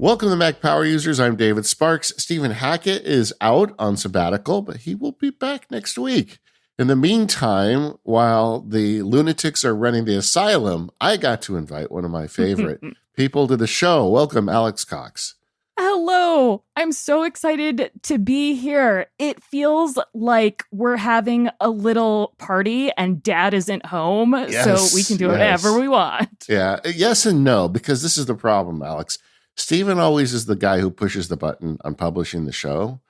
Welcome to Mac Power Users. I'm David Sparks. Stephen Hackett is out on sabbatical, but he will be back next week. In the meantime, while the lunatics are running the asylum, I got to invite one of my favorite people to the show. Welcome, Alex Cox. Hello. I'm so excited to be here. It feels like we're having a little party and Dad isn't home, so we can do whatever we want. Yeah, yes and no, because this is the problem, Alex. Stephen always is the guy who pushes the button on publishing the show.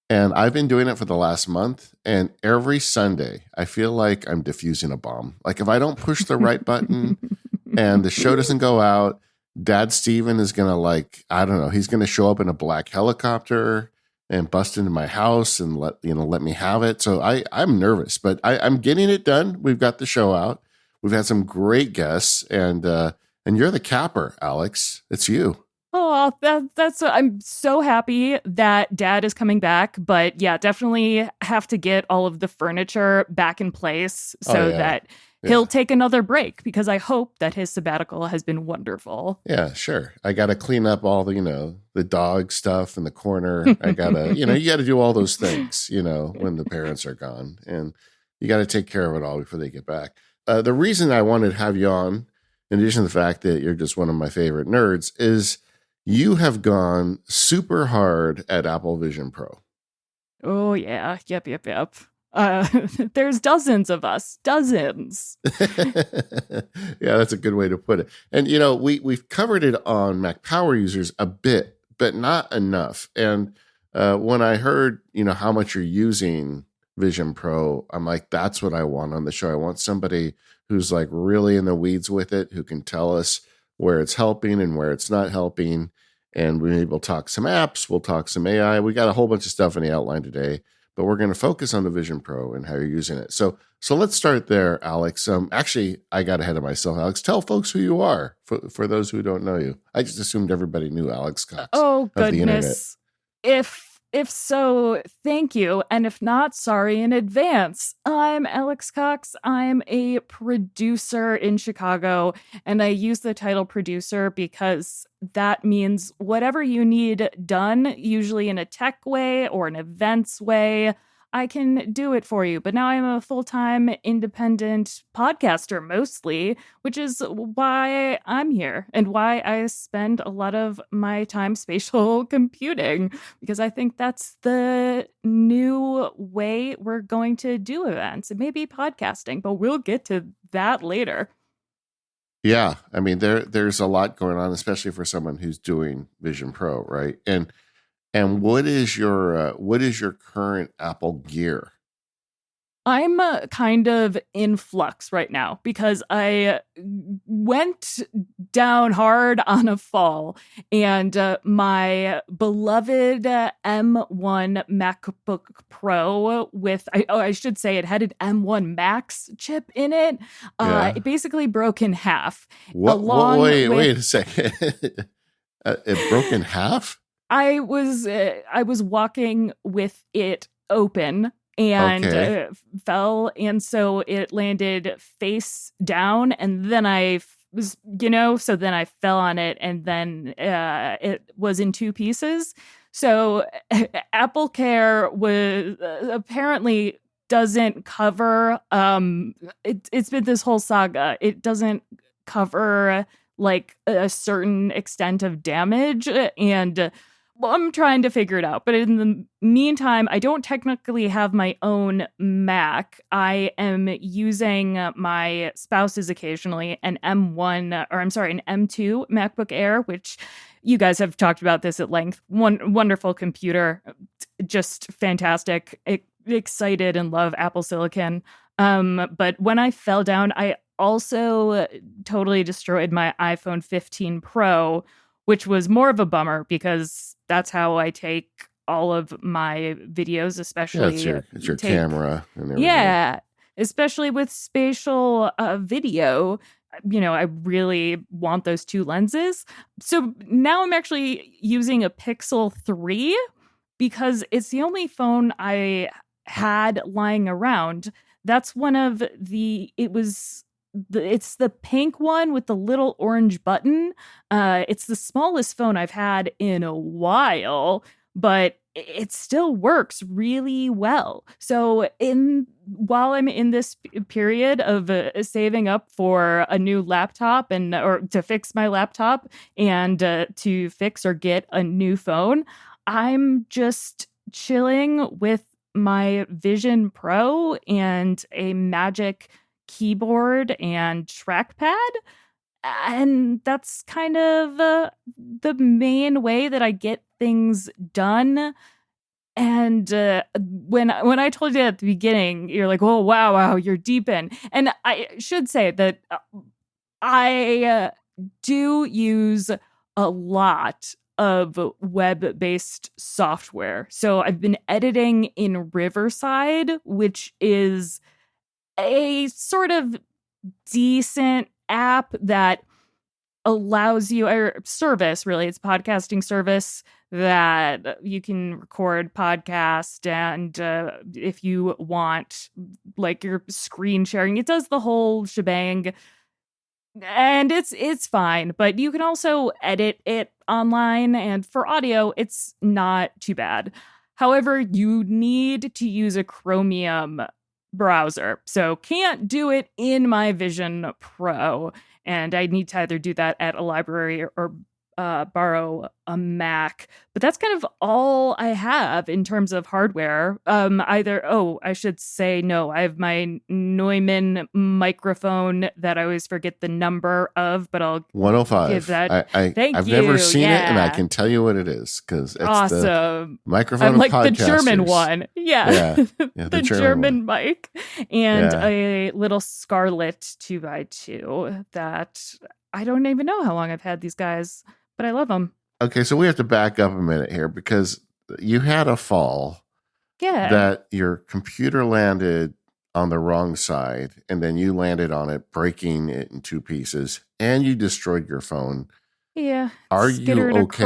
And I've been doing it for the last month. And every Sunday, I feel like I'm diffusing a bomb. Like if I don't push the right button and the show doesn't go out, Dad Stephen is going to he's going to show up in a black helicopter and bust into my house and let me have it. So I'm nervous, but I'm getting it done. We've got the show out. We've had some great guests and you're the capper, Alex. It's you. Oh, I'm so happy that Dad is coming back, but yeah, definitely have to get all of the furniture back in place so that he'll take another break, because I hope that his sabbatical has been wonderful. Yeah, sure. I got to clean up all the dog stuff in the corner. I got to, you got to do all those things, when the parents are gone, and you got to take care of it all before they get back. The reason I wanted to have you on, in addition to the fact that you're just one of my favorite nerds, is you have gone super hard at Apple Vision Pro. Oh, yeah. Yep. There's dozens of us. Dozens. Yeah, that's a good way to put it. And, we've covered it on Mac Power Users a bit, but not enough. And when I heard, how much you're using Vision Pro, I'm like, that's what I want on the show. I want somebody who's like really in the weeds with it, who can tell us where it's helping and where it's not helping. And we'll talk some apps, we'll talk some AI. We got a whole bunch of stuff in the outline today, but we're going to focus on the Vision Pro and how you're using it. So let's start there, Alex. Actually, I got ahead of myself. Alex, tell folks who you are for those who don't know you. I just assumed everybody knew Alex Cox. Oh, goodness. If so, thank you. And if not, sorry in advance. I'm Alex Cox. I'm a producer in Chicago, and I use the title producer because that means whatever you need done, usually in a tech way or an events way, I can do it for you. But now I'm a full-time independent podcaster mostly, which is why I'm here and why I spend a lot of my time spatial computing, because I think that's the new way we're going to do events. It may be podcasting, but we'll get to that later. Yeah, I mean, there's a lot going on, especially for someone who's doing Vision Pro, right? And what is your current Apple gear? I'm kind of in flux right now because I went down hard on a fall, and my beloved M1 MacBook Pro I should say it had an M1 Max chip in it. It basically broke in half. Wait a second. It broke in half? I was walking with it open and fell, and so it landed face down, and then I fell on it, and then it was in two pieces. So Apple Care was apparently doesn't cover. It's been this whole saga. It doesn't cover like a certain extent of damage, and I'm trying to figure it out. But in the meantime, I don't technically have my own Mac. I am using my spouse's occasionally an M2 MacBook Air, which you guys have talked about this at length. Wonderful computer, just fantastic. Excited and love Apple Silicon. But when I fell down, I also totally destroyed my iPhone 15 Pro, which was more of a bummer because that's how I take all of my videos, especially. Yeah, it's your camera and everything. Yeah, especially with spatial video. I really want those two lenses. So now I'm actually using a Pixel 3 because it's the only phone I had lying around. That's it was it's the pink one with the little orange button. It's the smallest phone I've had in a while, but it still works really well. So while I'm in this period of saving up for a new laptop or to fix my laptop and to fix or get a new phone, I'm just chilling with my Vision Pro and a Magic keyboard and trackpad. And that's kind of the main way that I get things done. And when I told you at the beginning, you're like, "Oh wow, you're deep in." And I should say that I do use a lot of web-based software. So I've been editing in Riverside, which is a sort of decent app that allows you, or service really, it's a podcasting service that you can record podcast, and if you want like your screen sharing, it does the whole shebang, and it's fine. But you can also edit it online, and for audio it's not too bad. However, you need to use a Chromium browser, so can't do it in my Vision Pro, and I need to either do that at a library or borrow a Mac. But that's kind of all I have in terms of hardware. I should say no. I have my Neumann microphone that I always forget the number of, but I'll 105. give that. I've never seen it, and I can tell you what it is because it's awesome. The microphone. I'm like the German one. Yeah the German one. Mic, and a little Scarlett 2x2 that I don't even know how long I've had these guys, but I love them. Okay, so we have to back up a minute here because you had a fall. Yeah. That your computer landed on the wrong side, and then you landed on it, breaking it in two pieces, and you destroyed your phone. Yeah. Are you okay?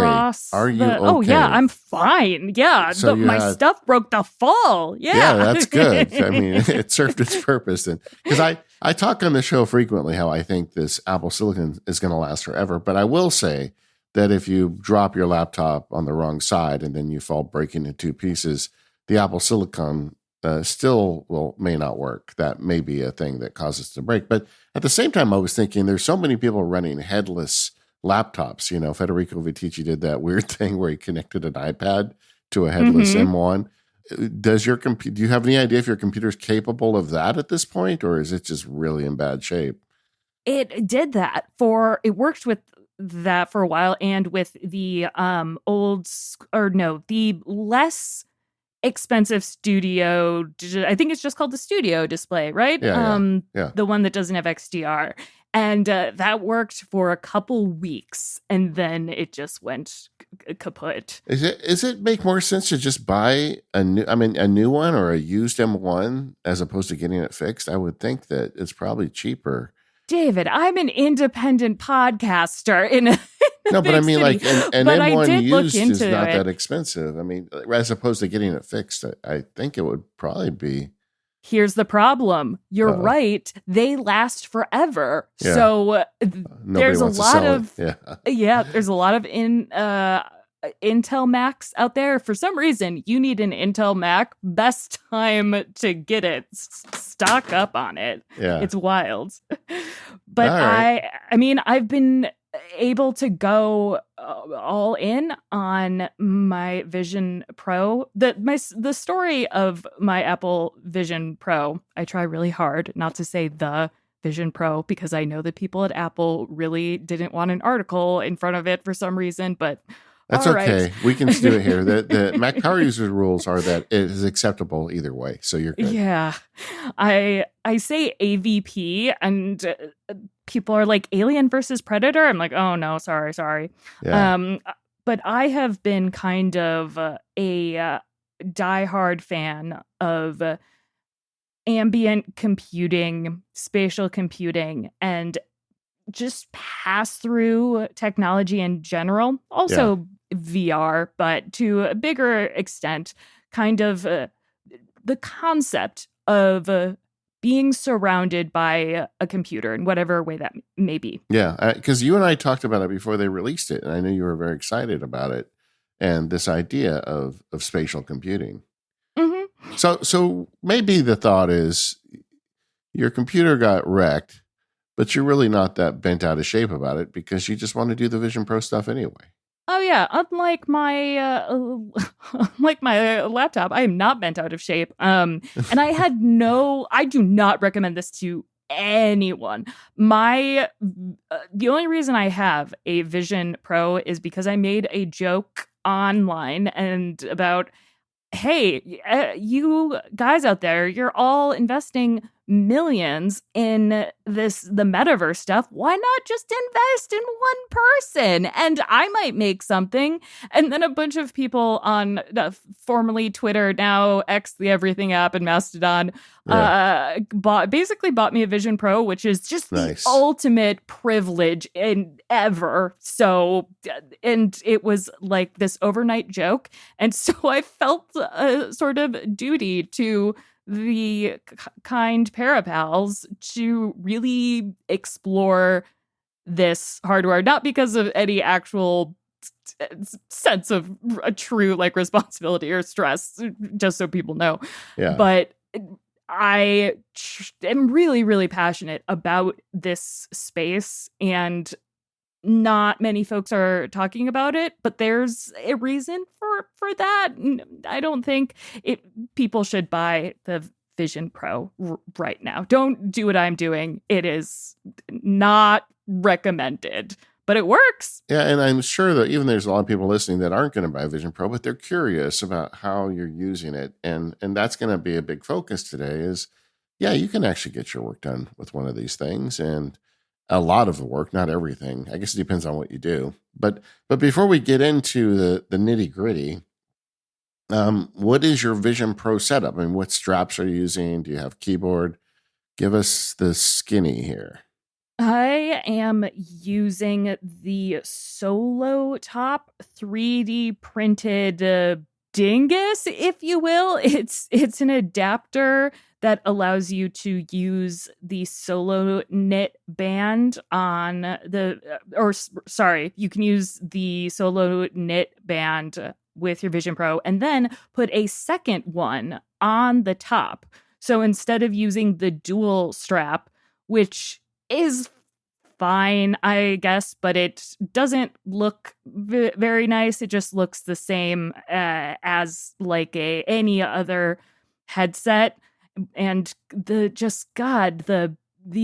Are you okay? Oh, yeah, I'm fine. Yeah. So my stuff broke the fall. Yeah. Yeah, that's good. I mean, it served its purpose. Because I talk on the show frequently how I think this Apple Silicon is going to last forever. But I will say that if you drop your laptop on the wrong side and then you fall breaking in two pieces, the Apple Silicon may not work. That may be a thing that causes it to break. But at the same time, I was thinking there's so many people running headless laptops. You know, Federico Viticci did that weird thing where he connected an iPad to a headless M1. Do you have any idea if your computer's capable of that at this point, or is it just really in bad shape? It did that it worked with that for a while, and with the the less expensive studio, I think it's just called the Studio Display, right? Yeah. The one that doesn't have XDR. And that worked for a couple weeks, and then it just went kaput. Is it make more sense to just buy a new one or a used M1 as opposed to getting it fixed? I would think that it's probably cheaper. David, I'm an independent podcaster no, but I mean, city. Like an M1 used is not that expensive. I mean, as opposed to getting it fixed, I think it would probably be. Here's the problem. You're right. They last forever. Yeah. So there's a lot of there's a lot of Intel Macs out there. For some reason, you need an Intel Mac. Best time to get it. Stock up on it. Yeah. It's wild. But right. I mean, I've been able to go all in on my Vision Pro. The story of my Apple Vision Pro, I try really hard not to say the Vision Pro because I know that people at Apple really didn't want an article in front of it for some reason, but that's all okay. Right. We can do it here. The Mac Power User rules are that it is acceptable either way, so you're good. Yeah. I say AVP, and people are like, Alien versus Predator. I'm like, oh no, sorry. Yeah. But I have been kind of a diehard fan of ambient computing, spatial computing, and just pass through technology in general. Also VR, but to a bigger extent, kind of the concept of being surrounded by a computer in whatever way that may be. Yeah, because you and I talked about it before they released it, and I know you were very excited about it and this idea of spatial computing. Mm-hmm. So maybe the thought is your computer got wrecked, but you're really not that bent out of shape about it because you just want to do the Vision Pro stuff anyway. Oh yeah, unlike my like my laptop, I am not bent out of shape. And I do not recommend this to anyone. The only reason I have a Vision Pro is because I made a joke online and about, hey, you guys out there, you're all investing millions in the metaverse stuff. Why not just invest in one person and I might make something? And then a bunch of people on formerly Twitter, now X, the everything app, and Mastodon, basically bought me a Vision Pro, which is just the ultimate privilege in ever. So, and it was like this overnight joke, and so I felt a sort of duty to the kind parapals to really explore this hardware, not because of any actual sense of a true like responsibility or stress, just so people know. Yeah. But I am really, really passionate about this space, and not many folks are talking about it, but there's a reason for that. I don't think people should buy the Vision Pro right now. Don't do what I'm doing. It is not recommended, but it works. Yeah, and I'm sure that even there's a lot of people listening that aren't going to buy Vision Pro, but they're curious about how you're using it, and that's going to be a big focus today. Is you can actually get your work done with one of these things, and a lot of the work, not everything. I guess it depends on what you do. But before we get into the nitty gritty, what is your Vision Pro setup? I mean, what straps are you using? Do you have keyboard? Give us the skinny here. I am using the Solo Top 3D printed dingus, if you will. It's an adapter that allows you to use the Solo knit band on you can use the Solo knit band with your Vision Pro and then put a second one on the top. So instead of using the dual strap, which is fine, I guess, but it doesn't look very nice. It just looks the same as like any other headset. And the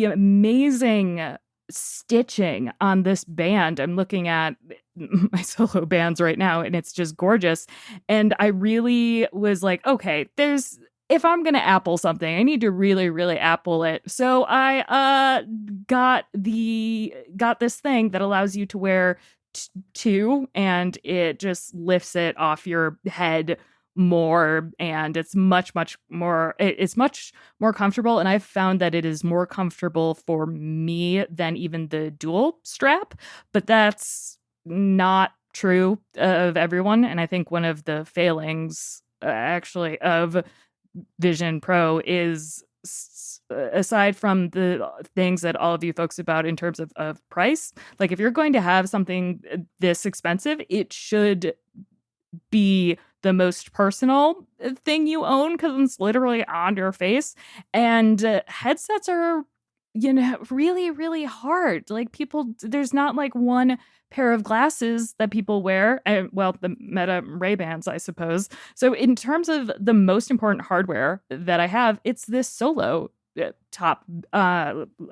amazing stitching on this band. I'm looking at my Solo bands right now, and it's just gorgeous. And I really was like, okay, if I'm going to Apple something, I need to really, really Apple it. So I got this thing that allows you to wear two, and it just lifts it off your head more, and it's much more comfortable, and I've found that it is more comfortable for me than even the dual strap, but that's not true of everyone. And I think one of the failings actually of Vision Pro is, aside from the things that all of you folks about in terms of price, like if you're going to have something this expensive, it should be the most personal thing you own, because it's literally on your face. And headsets are, really, really hard. Like there's not like one pair of glasses that people wear. The Meta Ray-Bans, I suppose. So in terms of the most important hardware that I have, it's this Solo top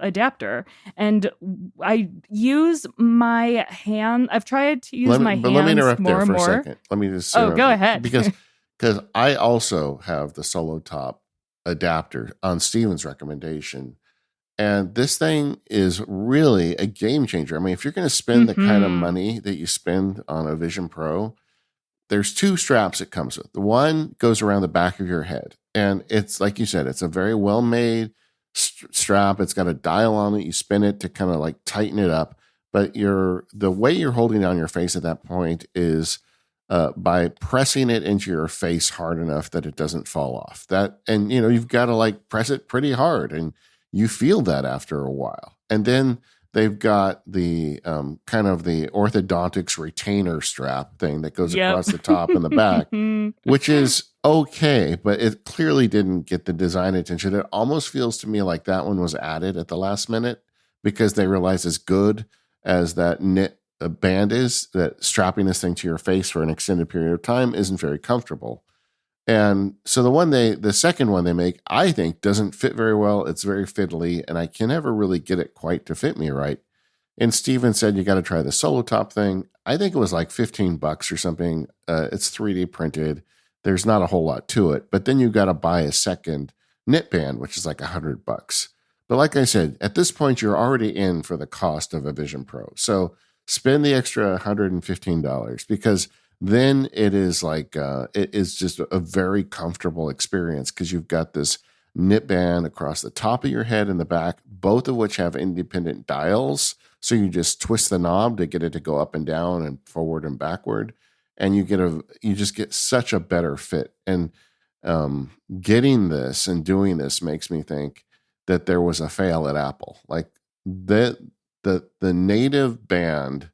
adapter, and I use my hand. I've tried to use my hands more and more. Let me interrupt there for a second. Let me just go ahead, because I also have the Solo top adapter on Steven's recommendation, and this thing is really a game changer. I mean, if you're going to spend the kind of money that you spend on a Vision Pro, there's two straps it comes with. The one goes around the back of your head, and it's like you said, it's a very well made strap. It's got a dial on it. You spin it to kind of like tighten it up. But the way you're holding it on your face at that point is by pressing it into your face hard enough that it doesn't fall off. And you've got to like press it pretty hard, and you feel that after a while. And then they've got the kind of the orthodontics retainer strap thing that goes across the top and the back, which is okay, but it clearly didn't get the design attention. It almost feels to me like that one was added at the last minute because they realized as good as that knit band is, that strapping this thing to your face for an extended period of time isn't very comfortable. And so the second one they make, I think doesn't fit very well. It's very fiddly, and I can never really get it quite to fit me right. And Steven said, you got to try the Solo Top thing. I think it was like $15 or something. It's 3D printed. There's not a whole lot to it, but then you got to buy a second knit band, which is like $100. But like I said, at this point, you're already in for the cost of a Vision Pro. So spend the extra $115 because then it is like it is just a very comfortable experience because you've got this knit band across the top of your head and the back, both of which have independent dials. So you just twist the knob to get it to go up and down and forward and backward, and you just get such a better fit. And getting this and doing this makes me think that there was a fail at Apple. Like the native band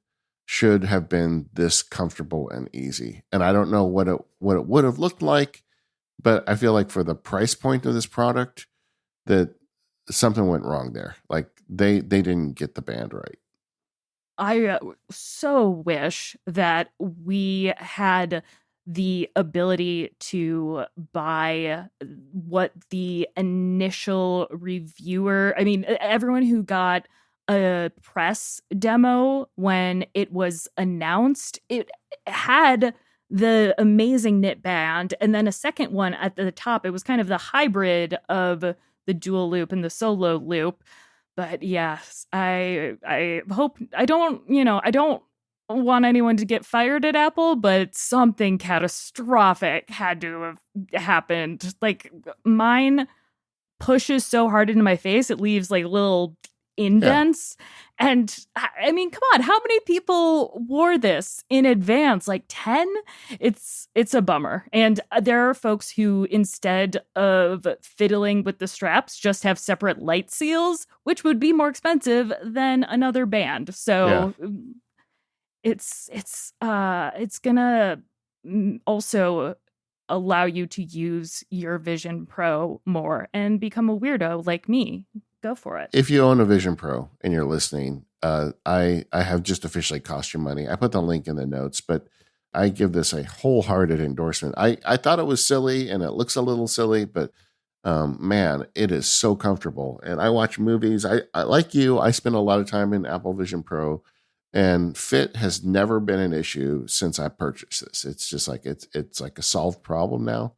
should have been this comfortable and easy. And I don't know what it would have looked like, but I feel like for the price point of this product, that something went wrong there. Like they didn't get the band right. I so wish that we had the ability to buy what the initial reviewer, I mean, everyone who got a press demo when it was announced, it had the amazing knit band and then a second one at the top. It was kind of the hybrid of the dual loop and the solo loop. But yes, I hope I don't want anyone to get fired at Apple, but something catastrophic had to have happened. Like mine pushes so hard into my face, it leaves like little indents. Yeah. And I mean, come on, how many people wore this in advance? Like 10? It's a bummer. And there are folks who, instead of fiddling with the straps, just have separate light seals, which would be more expensive than another band. So it's gonna also allow you to use your Vision Pro more and become a weirdo like me. Go for it. If you own a Vision Pro and you're listening, I have just officially cost you money. I put the link in the notes, but I give this a wholehearted endorsement. I thought it was silly and it looks a little silly, but man, it is so comfortable. And I watch movies. I like you, I spend a lot of time in Apple Vision Pro, and fit has never been an issue since I purchased this. It's just like it's like a solved problem now.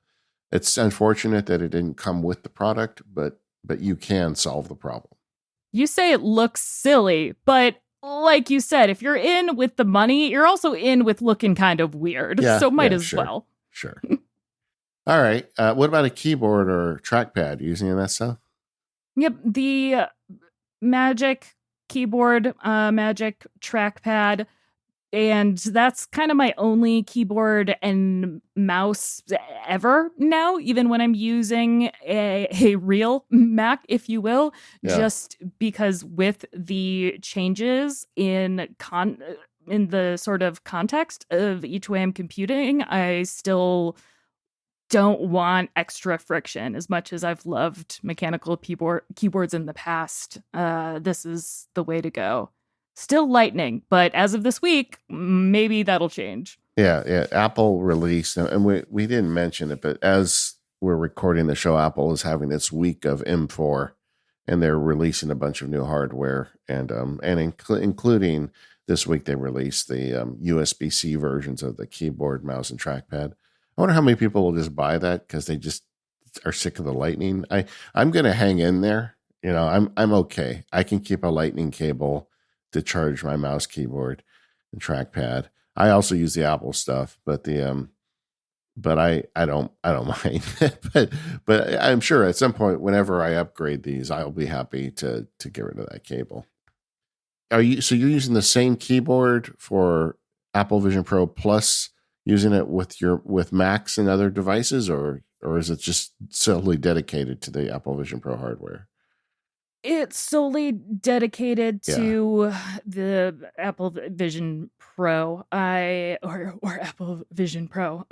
It's unfortunate that it didn't come with the product, but you can solve the problem. You say it looks silly, but like you said, if you're in with the money, you're also in with looking kind of weird. Yeah, so might as well. Sure. All right. What about a keyboard or trackpad? You using that stuff? Yep. The Magic keyboard, Magic trackpad. And that's kind of my only keyboard and mouse ever now, even when I'm using a real Mac, if you will, just because with the changes in the sort of context of each way I'm computing, I still don't want extra friction. As much as I've loved mechanical keyboards in the past, this is the way to go. Still lightning, but as of this week, maybe that'll change. Yeah. Apple released, and we didn't mention it, but as we're recording the show, Apple is having its week of M4, and they're releasing a bunch of new hardware, and including this week they released the USB-C versions of the keyboard, mouse, and trackpad. I wonder how many people will just buy that because they just are sick of the lightning. I'm going to hang in there. I'm okay. I can keep a lightning cable to charge my mouse, keyboard, and trackpad. I also use the Apple stuff, but I don't mind. but I'm sure at some point, whenever I upgrade these, I'll be happy to get rid of that cable. So you're using the same keyboard for Apple Vision Pro plus using it with Macs and other devices, or is it just solely dedicated to the Apple Vision Pro hardware? It's solely dedicated Yeah. to the Apple Vision Pro. Or Apple Vision Pro.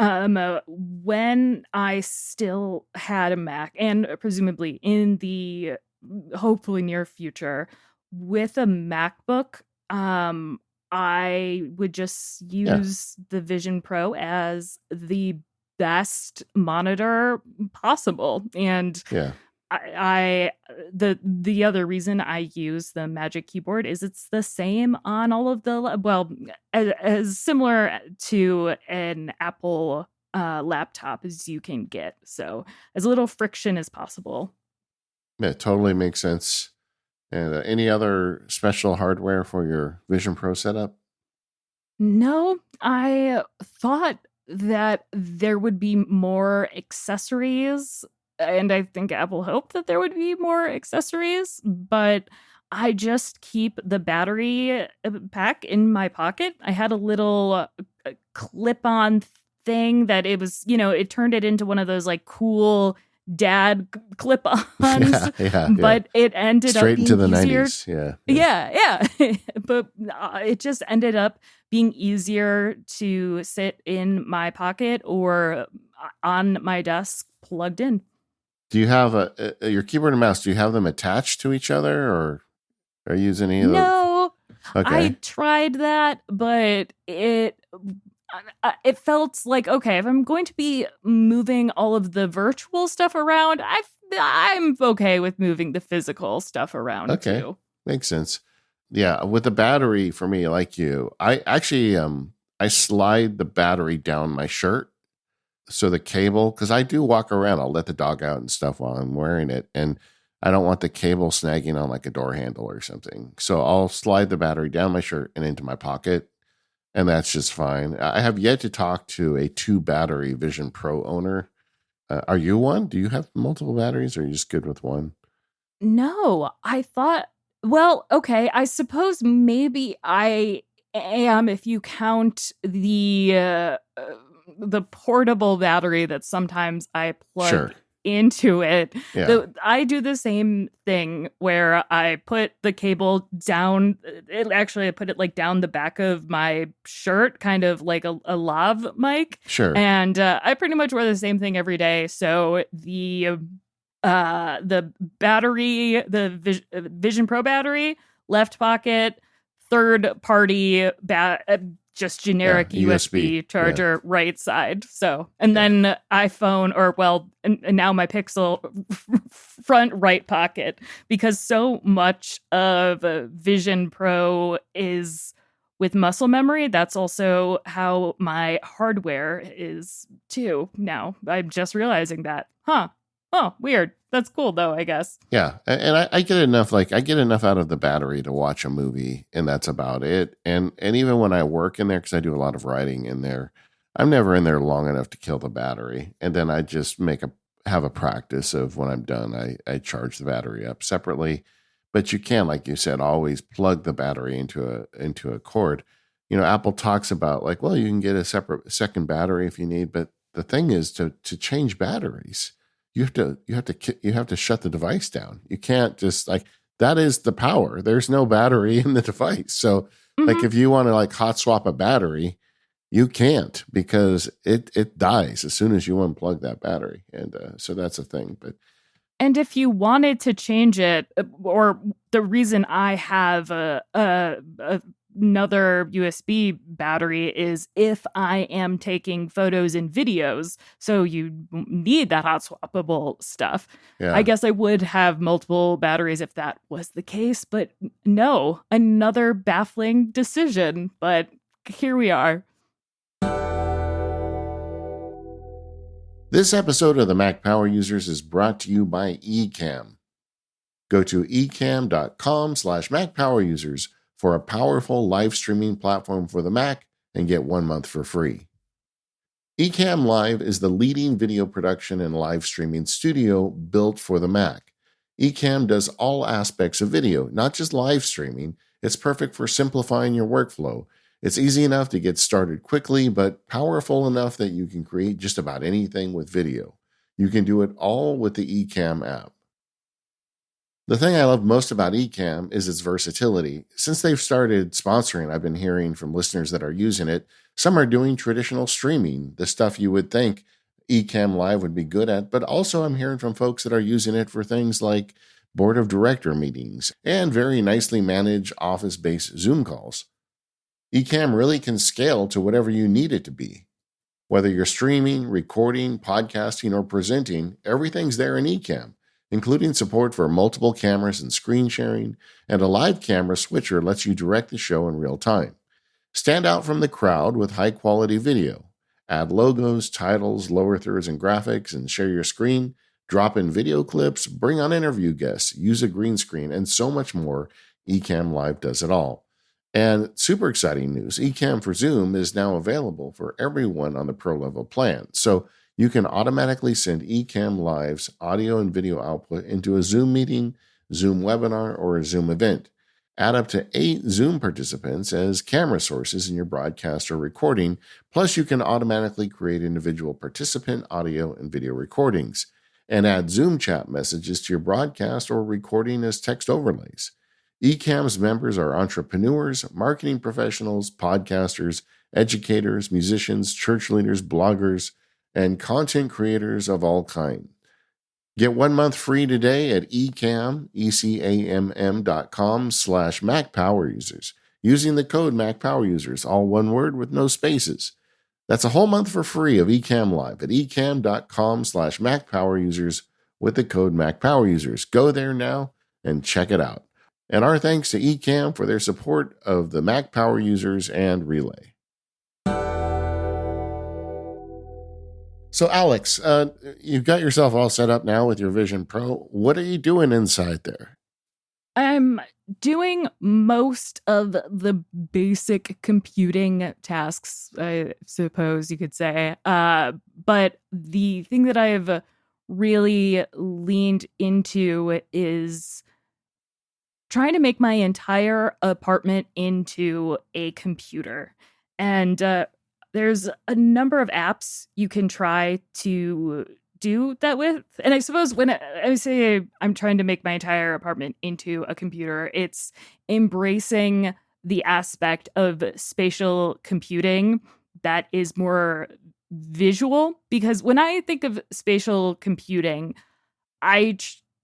When I still had a Mac, and presumably in the hopefully near future with a MacBook, I would just Yeah. use the Vision Pro as the best monitor possible. And Yeah. the other reason I use the Magic Keyboard is it's the same on all of the, well, as similar to an Apple laptop as you can get. So as little friction as possible. It totally makes sense. And any other special hardware for your Vision Pro setup? No, I thought that there would be more accessories, and I think Apple hoped that there would be more accessories, but I just keep the battery pack in my pocket. I had a little clip-on thing that it was, it turned it into one of those like cool dad clip-ons, Yeah. but it ended Straight up into being the easier. 90s. Yeah. Yeah. But it just ended up being easier to sit in my pocket or on my desk plugged in. Do you have your keyboard and mouse? Do you have them attached to each other, or are you using any of those? No, Okay. I tried that, but it felt like, okay, if I'm going to be moving all of the virtual stuff around, I'm okay with moving the physical stuff around too. Makes sense. Yeah, with the battery, for me, like you, I actually I slide the battery down my shirt, so the cable, because I do walk around, I'll let the dog out and stuff while I'm wearing it, and I don't want the cable snagging on like a door handle or something. So I'll slide the battery down my shirt and into my pocket, and that's just fine. I have yet to talk to a 2-battery Vision Pro owner. Are you one? Do you have multiple batteries, or are you just good with one? No, I thought, well, okay, I suppose maybe I am if you count the portable battery that sometimes I plug Sure. into it. Yeah. I do the same thing where I put the cable down. I put it like down the back of my shirt, kind of like a lav mic. Sure. And I pretty much wear the same thing every day. So the battery, the Vision Pro battery, left pocket, third party just generic USB charger, right side. So, and then iPhone, or well, and now my Pixel front right pocket, because so much of Vision Pro is with muscle memory. That's also how my hardware is too. Now I'm just realizing that. Oh, weird. That's cool though, I guess. Yeah. And I get enough, I get enough out of the battery to watch a movie, and that's about it. And even when I work in there, because I do a lot of writing in there, I'm never in there long enough to kill the battery. And then I just have a practice of when I'm done, I charge the battery up separately. But you can, like you said, always plug the battery into a cord. Apple talks about like, well, you can get a second battery if you need, but the thing is to change batteries, you have to shut the device down. You can't just that is the power. There's no battery in the device. So if you want to hot swap a battery, you can't, because it dies as soon as you unplug that battery. And so that's a thing. And if you wanted to change it, or the reason I have another USB battery is if I am taking photos and videos, so you need that hot swappable stuff. Yeah. I guess I would have multiple batteries if that was the case, but no, another baffling decision, but here we are. This episode of the Mac Power Users is brought to you by Ecamm. Go to ecamm.com/MacPowerUsers for a powerful live streaming platform for the Mac and get 1 month for free. Ecamm Live is the leading video production and live streaming studio built for the Mac. Ecamm does all aspects of video, not just live streaming. It's perfect for simplifying your workflow. It's easy enough to get started quickly, but powerful enough that you can create just about anything with video. You can do it all with the Ecamm app. The thing I love most about Ecamm is its versatility. Since they've started sponsoring, I've been hearing from listeners that are using it. Some are doing traditional streaming, the stuff you would think Ecamm Live would be good at, but also I'm hearing from folks that are using it for things like board of director meetings and very nicely managed office-based Zoom calls. Ecamm really can scale to whatever you need it to be. Whether you're streaming, recording, podcasting, or presenting, everything's there in Ecamm, including support for multiple cameras and screen sharing, and a live camera switcher lets you direct the show in real time. Stand out from the crowd with high-quality video. Add logos, titles, lower thirds, and graphics, and share your screen. Drop in video clips, bring on interview guests, use a green screen, and so much more. Ecamm Live does it all. And super exciting news, Ecamm for Zoom is now available for everyone on the Pro level plan. So you can automatically send Ecamm Live's audio and video output into a Zoom meeting, Zoom webinar, or a Zoom event. Add up to 8 Zoom participants as camera sources in your broadcast or recording, plus you can automatically create individual participant audio and video recordings, and add Zoom chat messages to your broadcast or recording as text overlays. Ecamm's members are entrepreneurs, marketing professionals, podcasters, educators, musicians, church leaders, bloggers, and content creators of all kinds. Get 1 month free today at ecamm.com/MacPowerUsers using the code MacPowerUsers, all one word with no spaces. That's a whole month for free of Ecamm Live at ecamm.com/MacPowerUsers with the code MacPowerUsers. Go there now and check it out. And our thanks to Ecamm for their support of the Mac Power Users and Relay. So, Alex, you've got yourself all set up now with your Vision Pro. What are you doing inside there? I'm doing most of the basic computing tasks, I suppose you could say. But the thing that I've really leaned into is trying to make my entire apartment into a computer. And there's a number of apps you can try to do that with. And I suppose when I say I'm trying to make my entire apartment into a computer, it's embracing the aspect of spatial computing that is more visual. Because when I think of spatial computing, I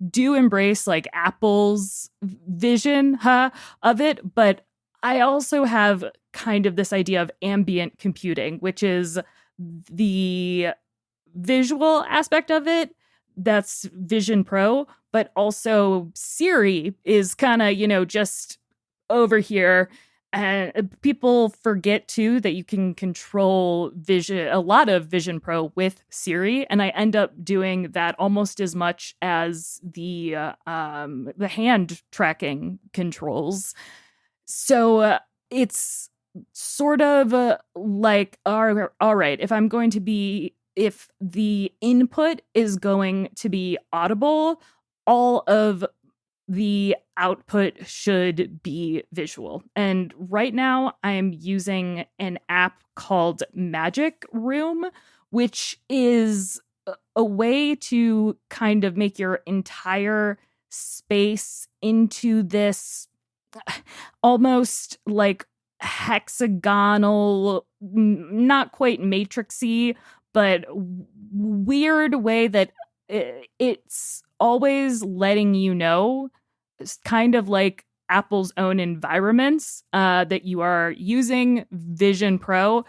do embrace like Apple's vision of it, but I also have kind of this idea of ambient computing, which is the visual aspect of it. That's Vision Pro, but also Siri is kind of, just over here. And people forget too that you can control a lot of Vision Pro with Siri, and I end up doing that almost as much as the hand tracking controls. So it's sort of like, all right, if the input is going to be audible, all of the output should be visual. And right now I'm using an app called Magic Room, which is a way to kind of make your entire space into this almost like hexagonal, not quite matrixy, but weird way that it's always letting you know, it's kind of like Apple's own environments, that you are using Vision Pro,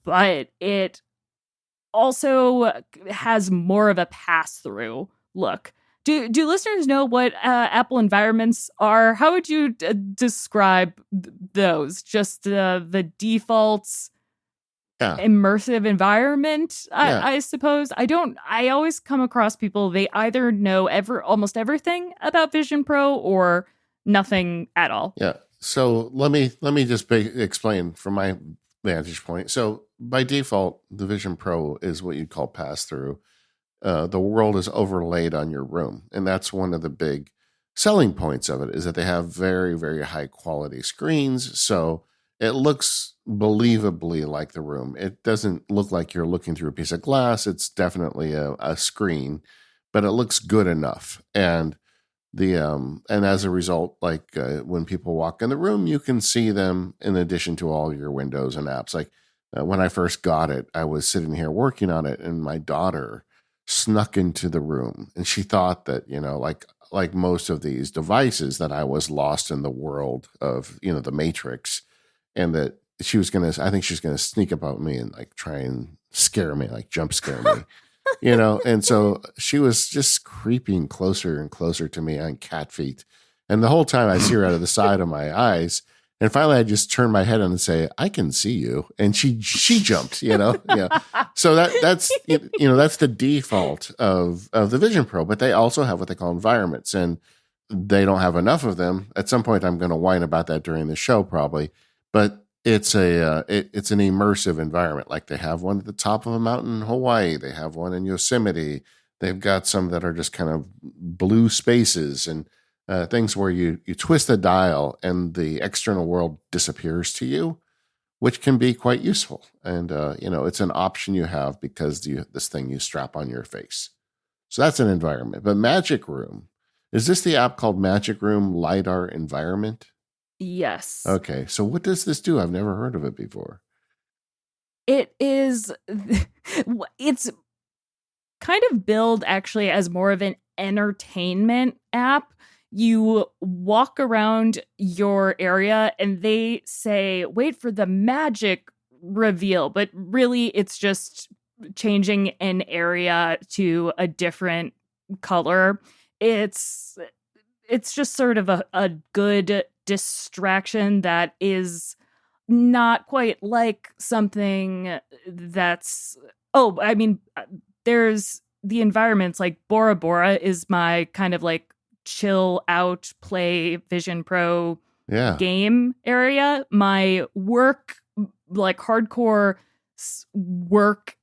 but it also has more of a pass-through look. Do listeners know what Apple environments are? How would you describe those? Just the default immersive environment, I suppose. I always come across people, they either know almost everything about Vision Pro or nothing at all. Yeah. So let me just explain from my vantage point. So by default, the Vision Pro is what you'd call pass-through. The world is overlaid on your room. And that's one of the big selling points of it, is that they have very, very high quality screens. So it looks believably like the room. It doesn't look like you're looking through a piece of glass. It's definitely a screen, but it looks good enough. And as a result, like when people walk in the room, you can see them in addition to all your windows and apps. Like when I first got it, I was sitting here working on it, and my daughter snuck into the room, and she thought that, like most of these devices, that I was lost in the world of, the Matrix, and that she was gonna. I think she's gonna sneak up on me and like try and scare me, like jump scare me. And so she was just creeping closer and closer to me on cat feet. And the whole time I see her out of the side of my eyes. And finally I just turn my head on and say, I can see you. And she jumped, Yeah. So that's that's the default of the Vision Pro, but they also have what they call environments, and they don't have enough of them. At some point I'm going to whine about that during the show probably, but it's it's an immersive environment. Like they have one at the top of a mountain in Hawaii. They have one in Yosemite. They've got some that are just kind of blue spaces and things where you twist the dial and the external world disappears to you, which can be quite useful. And it's an option you have because this thing you strap on your face. So that's an environment. But Magic Room, is this the app called Magic Room LiDAR Environment? Yes. Okay, so what does this do? I've never heard of it before. It's kind of billed actually as more of an entertainment app. You walk around your area and they say, wait for the magic reveal. But really, it's just changing an area to a different color. It's just sort of a good distraction that is not quite like something that's there's the environments. Like Bora Bora is my kind of like chill out play Vision Pro game area. My work, like hardcore work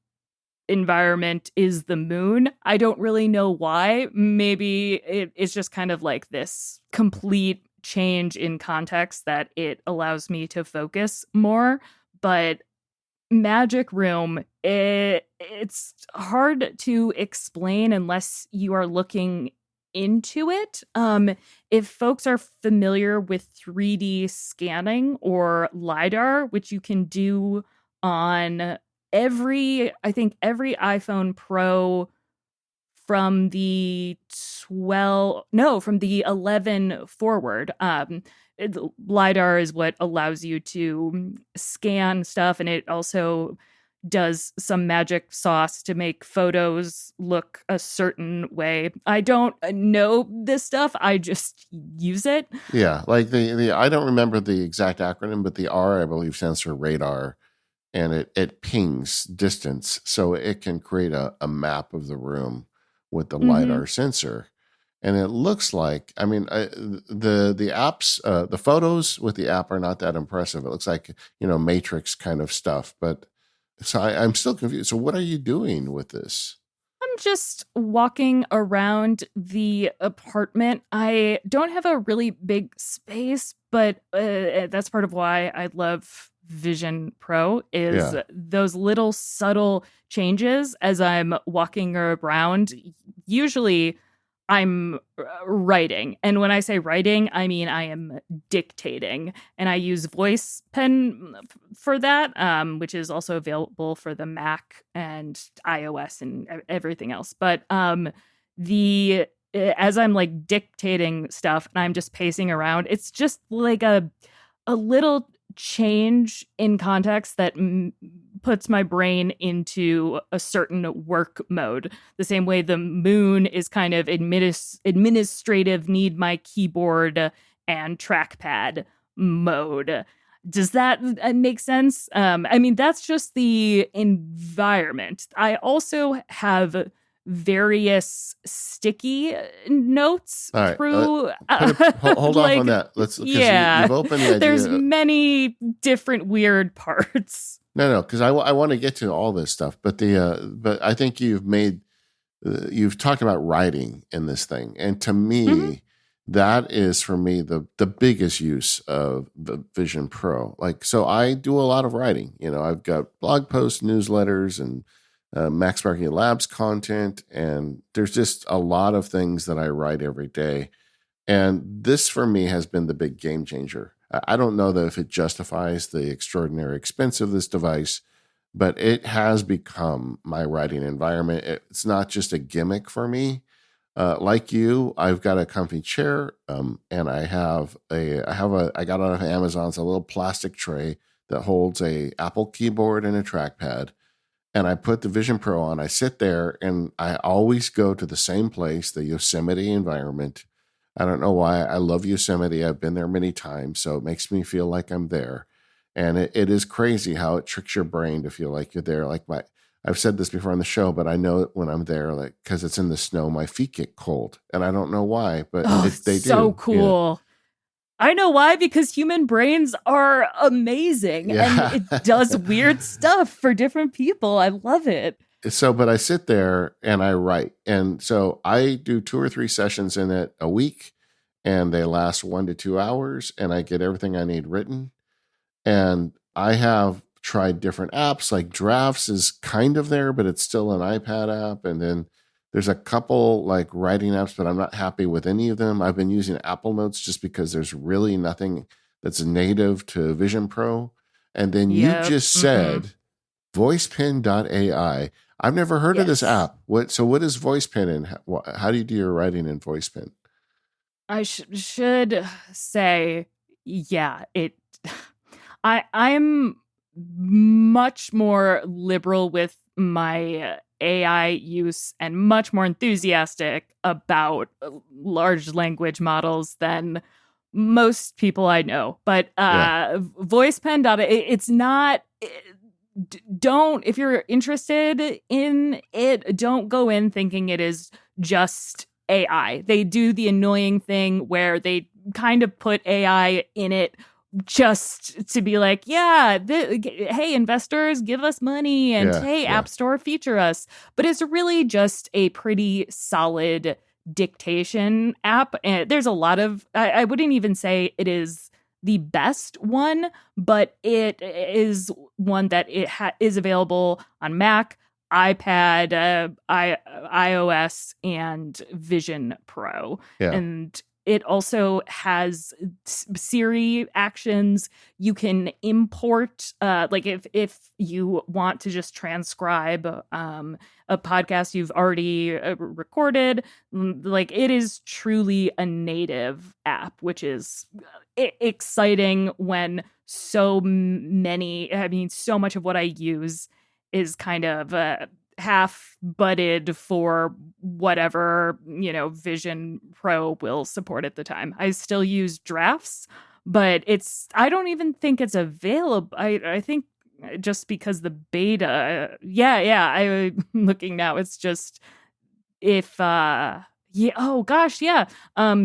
environment, is the moon. I don't really know why. Maybe it's just kind of like this complete change in context that it allows me to focus more. But Magic Room, it's hard to explain unless you are looking into it. If folks are familiar with 3D scanning or LiDAR, which you can do on every iPhone Pro from the 11 forward. LiDAR is what allows you to scan stuff, and it also does some magic sauce to make photos look a certain way. I don't know this stuff. I just use it. Yeah, like the I don't remember the exact acronym, but the R, I believe, stands for radar, and it pings distance, so it can create a map of the room with the LiDAR sensor. And it looks like, the apps, the photos with the app are not that impressive. It looks like, Matrix kind of stuff. But so I'm still confused. So what are you doing with this? I'm just walking around the apartment. I don't have a really big space, but that's part of why I love Vision Pro is those little subtle changes as I'm walking around. Usually I'm writing. And when I say writing, I mean I am dictating. And I use Voice Pen for that, which is also available for the Mac and iOS and everything else. But as I'm like dictating stuff and I'm just pacing around, it's just like a little change in context that puts my brain into a certain work mode. The same way the moon is kind of administrative, need my keyboard and trackpad mode. Does that make sense? That's just the environment. I also have various sticky notes through. Hold off on that. You've opened the idea. There's many different weird parts. No, because I want to get to all this stuff, but I think you've talked about writing in this thing, and to me, that is for me the biggest use of the Vision Pro. Like, so I do a lot of writing. I've got blog posts, newsletters, and Max Marketing Labs content, and there's just a lot of things that I write every day. And this for me has been the big game changer. I don't know that if it justifies the extraordinary expense of this device, but it has become my writing environment. It's not just a gimmick for me. Like you, I've got a comfy chair, and I got out of Amazon's a little plastic tray that holds a Apple keyboard and a trackpad, and I put the Vision Pro on. I sit there, and I always go to the same place, the Yosemite environment. I don't know why. I love Yosemite. I've been there many times, so it makes me feel like I'm there. And it is crazy how it tricks your brain to feel like you're there. I've said this before on the show, but I know when I'm there, like, because it's in the snow, my feet get cold, and I don't know why, but Oh, they so do. cool. I know why, because human brains are amazing and it does weird stuff for different people. I love it. So, but I sit there and I write. And so I do 2 or 3 sessions in it a week, and they last 1 to 2 hours, and I get everything I need written. And I have tried different apps, like Drafts is kind of there, but it's still an iPad app. And then there's a couple like writing apps, but I'm not happy with any of them. I've been using Apple Notes just because there's really nothing that's native to Vision Pro. And then you just said VoicePen.ai. I've never heard of this app. What is VoicePen, and how do you do your writing in VoicePen? I should say, yeah, I'm much more liberal with my AI use and much more enthusiastic about large language models than most people I know. But VoicePen, it's not. Don't, if you're interested in it, don't go in thinking it is just AI. They do the annoying thing where they kind of put AI in it just to be like, hey, investors, give us money, and hey, App Store, feature us. But it's really just a pretty solid dictation app. And there's a lot of, I wouldn't even say it is the best one, but it is one that is available on Mac, iPad, iOS, and Vision Pro. Yeah. And it also has Siri actions. You can import, like if you want to just transcribe a podcast you've already recorded. Like, it is truly a native app, which is exciting when so much of what I use is kind of half butted for whatever, Vision Pro will support at the time. I still use Drafts, but I don't even think it's available. I think just because the beta, I'm looking now, it's just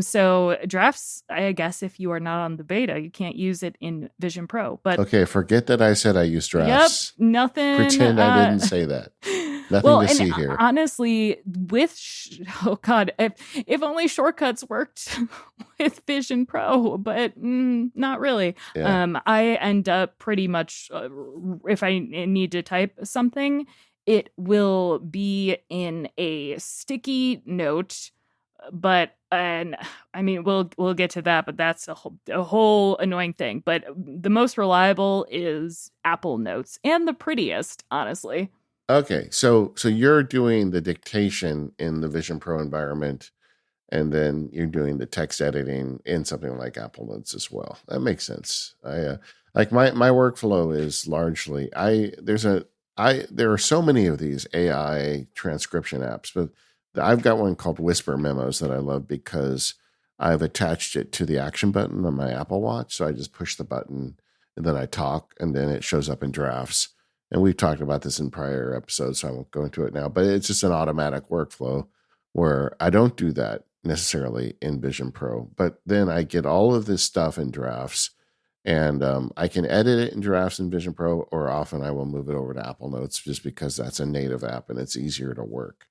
so Drafts, I guess if you are not on the beta, you can't use it in Vision Pro. But okay, forget that I said I use Drafts. Yep, nothing. Pretend I didn't say that. Nothing to see here. Honestly, if only shortcuts worked with Vision Pro, but not really. Yeah. I end up pretty much, if I need to type something, it will be in a sticky note. But we'll get to that, but that's a whole annoying thing. But the most reliable is Apple Notes, and the prettiest, honestly. Okay, so you're doing the dictation in the Vision Pro environment, and then you're doing the text editing in something like Apple Notes as well. That makes sense. I like my workflow is largely there are so many of these AI transcription apps, but I've got one called Whisper Memos that I love because I've attached it to the action button on my Apple Watch. So I just push the button and then I talk, and then it shows up in Drafts. And we've talked about this in prior episodes, so I won't go into it now. But it's just an automatic workflow where I don't do that necessarily in Vision Pro. But then I get all of this stuff in Drafts, and I can edit it in Drafts in Vision Pro, or often I will move it over to Apple Notes just because that's a native app and it's easier to work.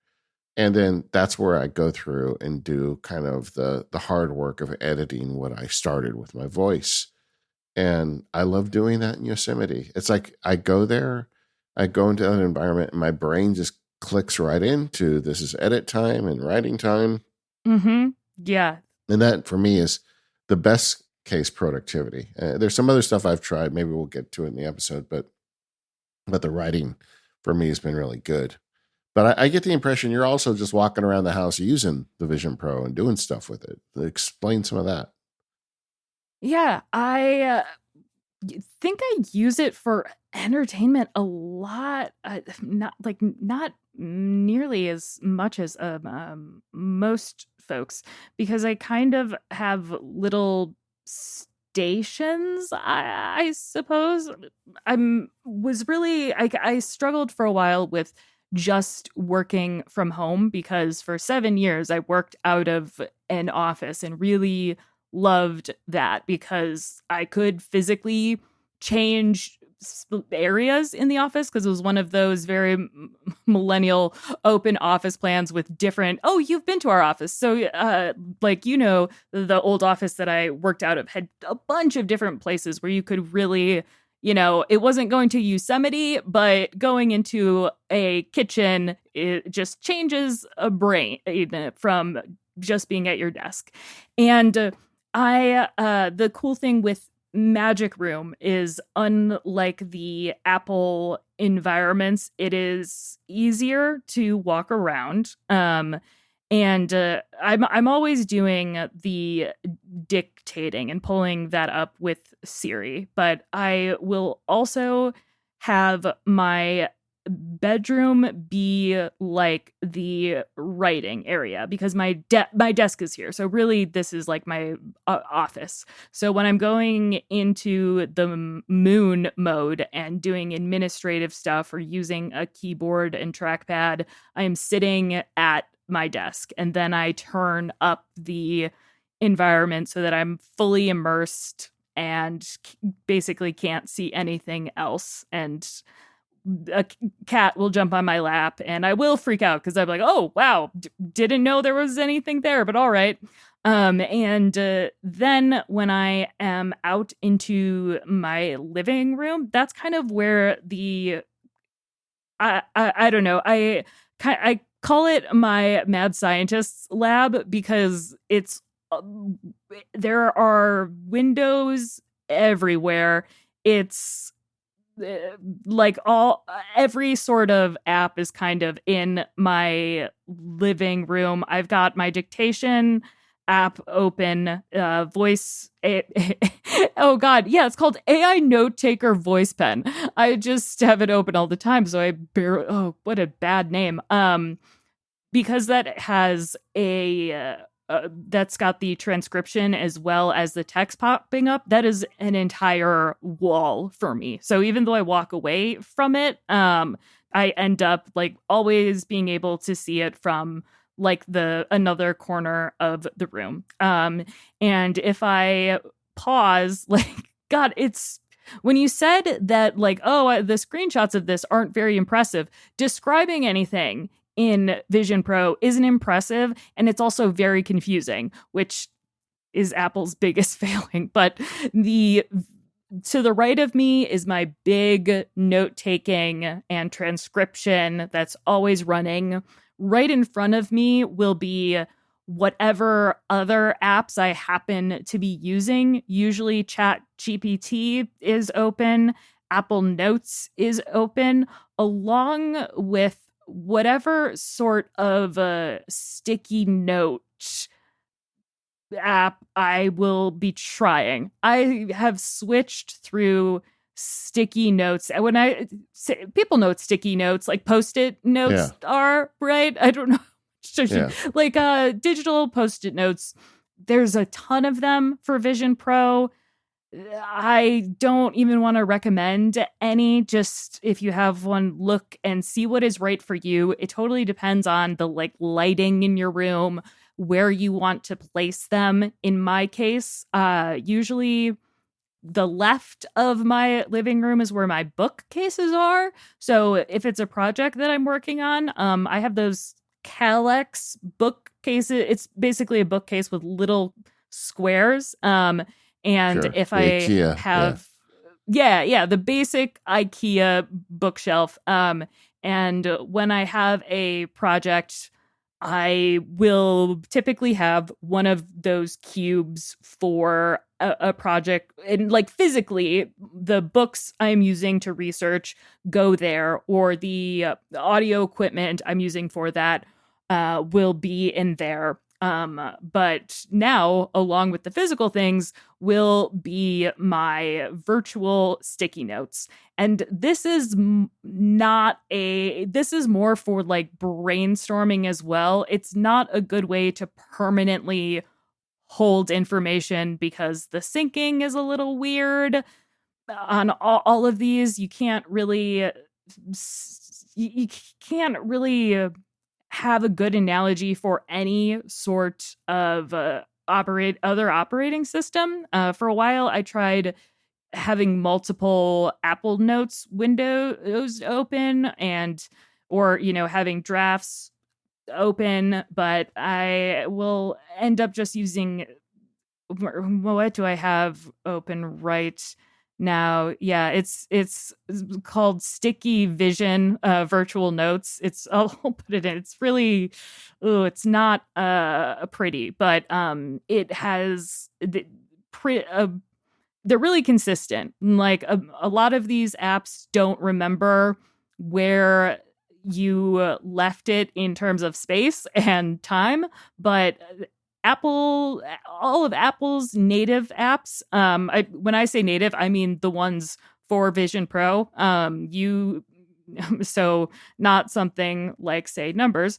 And then that's where I go through and do kind of the hard work of editing what I started with my voice. And I love doing that in Yosemite. It's like I go there, I go into that environment, and my brain just clicks right into this is edit time and writing time. Mm-hmm. Yeah. And that for me is the best case productivity. There's some other stuff I've tried. Maybe we'll get to it in the episode, but the writing for me has been really good. But I get the impression you're also just walking around the house using the Vision Pro and doing stuff with it. Explain some of that. Yeah, I think I use it for entertainment a lot. Not nearly as much as most folks, because I kind of have little stations. I suppose I struggled for a while with just working from home, because for 7 years I worked out of an office and really loved that because I could physically change areas in the office, because it was one of those very millennial open office plans with different, oh, you've been to our office, so the old office that I worked out of had a bunch of different places where you could really, it wasn't going to Yosemite, but going into a kitchen, it just changes a brain from just being at your desk. And the cool thing with Magic Room is, unlike the Apple environments, it is easier to walk around. And I'm always doing the dictating and pulling that up with Siri, but I will also have my bedroom be like the writing area, because my desk is here. So really this is like my office. So when I'm going into the moon mode and doing administrative stuff or using a keyboard and trackpad, I am sitting at my desk, and then I turn up the environment so that I'm fully immersed and basically can't see anything else. And a cat will jump on my lap and I will freak out because I'm like, oh, wow, didn't know there was anything there, but all right. Then when I am out into my living room, that's kind of where I don't know. I call it my mad scientist's lab, because it's there are windows everywhere. It's like every sort of app is kind of in my living room. I've got my dictation app open, oh god, yeah, it's called AI Note Taker Voice Pen. I just have it open all the time, so what a bad name. Because that has that's got the transcription as well as the text popping up. That is an entire wall for me. So even though I walk away from it, I end up like always being able to see it from like another corner of the room. And if I pause, like, God, it's when you said that, like, oh, the screenshots of this aren't very impressive, describing anything in Vision Pro isn't impressive, and it's also very confusing, which is Apple's biggest failing. But to the right of me is my big note-taking and transcription that's always running. Right in front of me will be whatever other apps I happen to be using. Usually Chat GPT is open, Apple Notes is open, along with whatever sort of a sticky note app I will be trying. I have switched through sticky notes. When I say, people know what sticky notes, like Post-it notes are, right? I don't know. Like digital Post-it notes. There's a ton of them for Vision Pro. I don't even want to recommend any. Just if you have one, look and see what is right for you. It totally depends on the like lighting in your room, where you want to place them. In my case, usually the left of my living room is where my bookcases are. So if it's a project that I'm working on, I have those Calyx bookcases. It's basically a bookcase with little squares. And Sure. if The I IKEA. Yeah. have, yeah, the basic IKEA bookshelf. And when I have a project, I will typically have one of those cubes for a project, and like physically the books I'm using to research go there, or the audio equipment I'm using for that will be in there. But now, along with the physical things, will be my virtual sticky notes. And this is not this is more for like brainstorming as well. It's not a good way to permanently hold information because the syncing is a little weird on all of these. You can't really you can't really have a good analogy for any sort of other operating system. For a while I tried having multiple Apple Notes windows open, and or having drafts open, but I will end up just using, what do I have open right now? Yeah, it's called Sticky Vision Virtual Notes. It's I'll put it in. It's really, oh, it's not pretty, but it has they're really consistent. Like a lot of these apps don't remember where you left it in terms of space and time, but Apple, all of Apple's native apps, when I say native, I mean the ones for Vision Pro. So not something like, say, Numbers.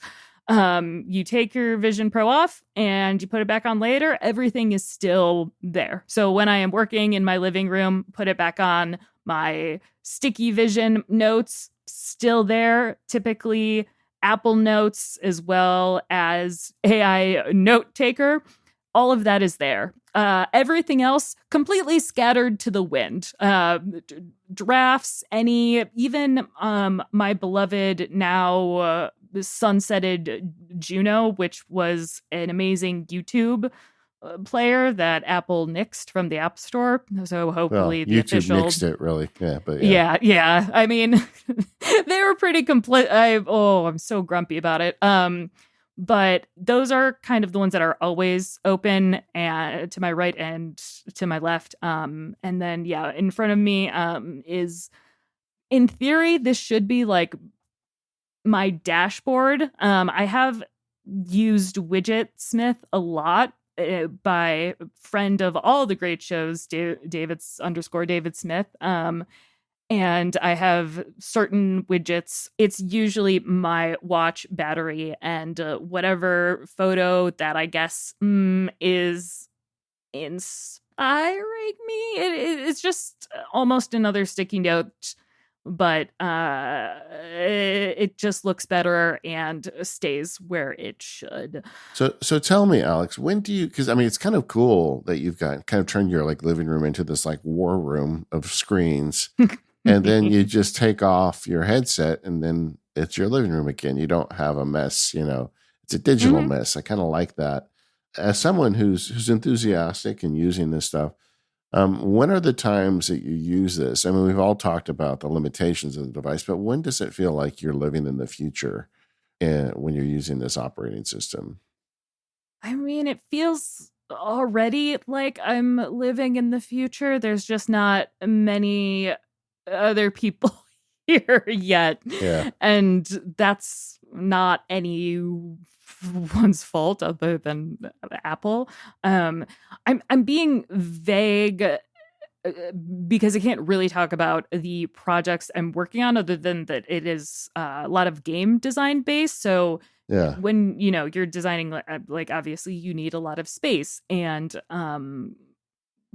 You take your Vision Pro off and you put it back on later, everything is still there. So when I am working in my living room, put it back on, my Sticky Vision notes still there. Typically Apple Notes, as well as AI Note Taker, all of that is there. Everything else completely scattered to the wind. Drafts, even my beloved now sunsetted Juno, which was an amazing YouTube player that Apple nixed from the App Store. So Well, hopefully the YouTube official nixed it, really. Yeah, but yeah. yeah. I mean, they were pretty complete. I'm so grumpy about it. But those are kind of the ones that are always open, and to my right and to my left. And then yeah, in front of me is, in theory, this should be like my dashboard. I have used Widgetsmith a lot, by friend of all the great shows, David's underscore David Smith. And I have certain widgets. It's usually my watch battery and whatever photo that I guess is inspiring me. It's just almost another sticky note, but it just looks better and stays where it should. So tell me, Alex, when do you? Because I mean, it's kind of cool that you've got kind of turned your like living room into this like war room of screens, and then you just take off your headset, and then it's your living room again. You don't have a mess. It's a digital mess. I kind of like that. As someone who's enthusiastic and using this stuff, when are the times that you use this? I mean, we've all talked about the limitations of the device, but when does it feel like you're living in the future when you're using this operating system? I mean, it feels already like I'm living in the future. There's just not many other people here yet. Yeah. And that's not anyone's fault other than Apple. I'm being vague because I can't really talk about the projects I'm working on, other than that it is a lot of game design based. So Yeah. when you're designing, like obviously you need a lot of space and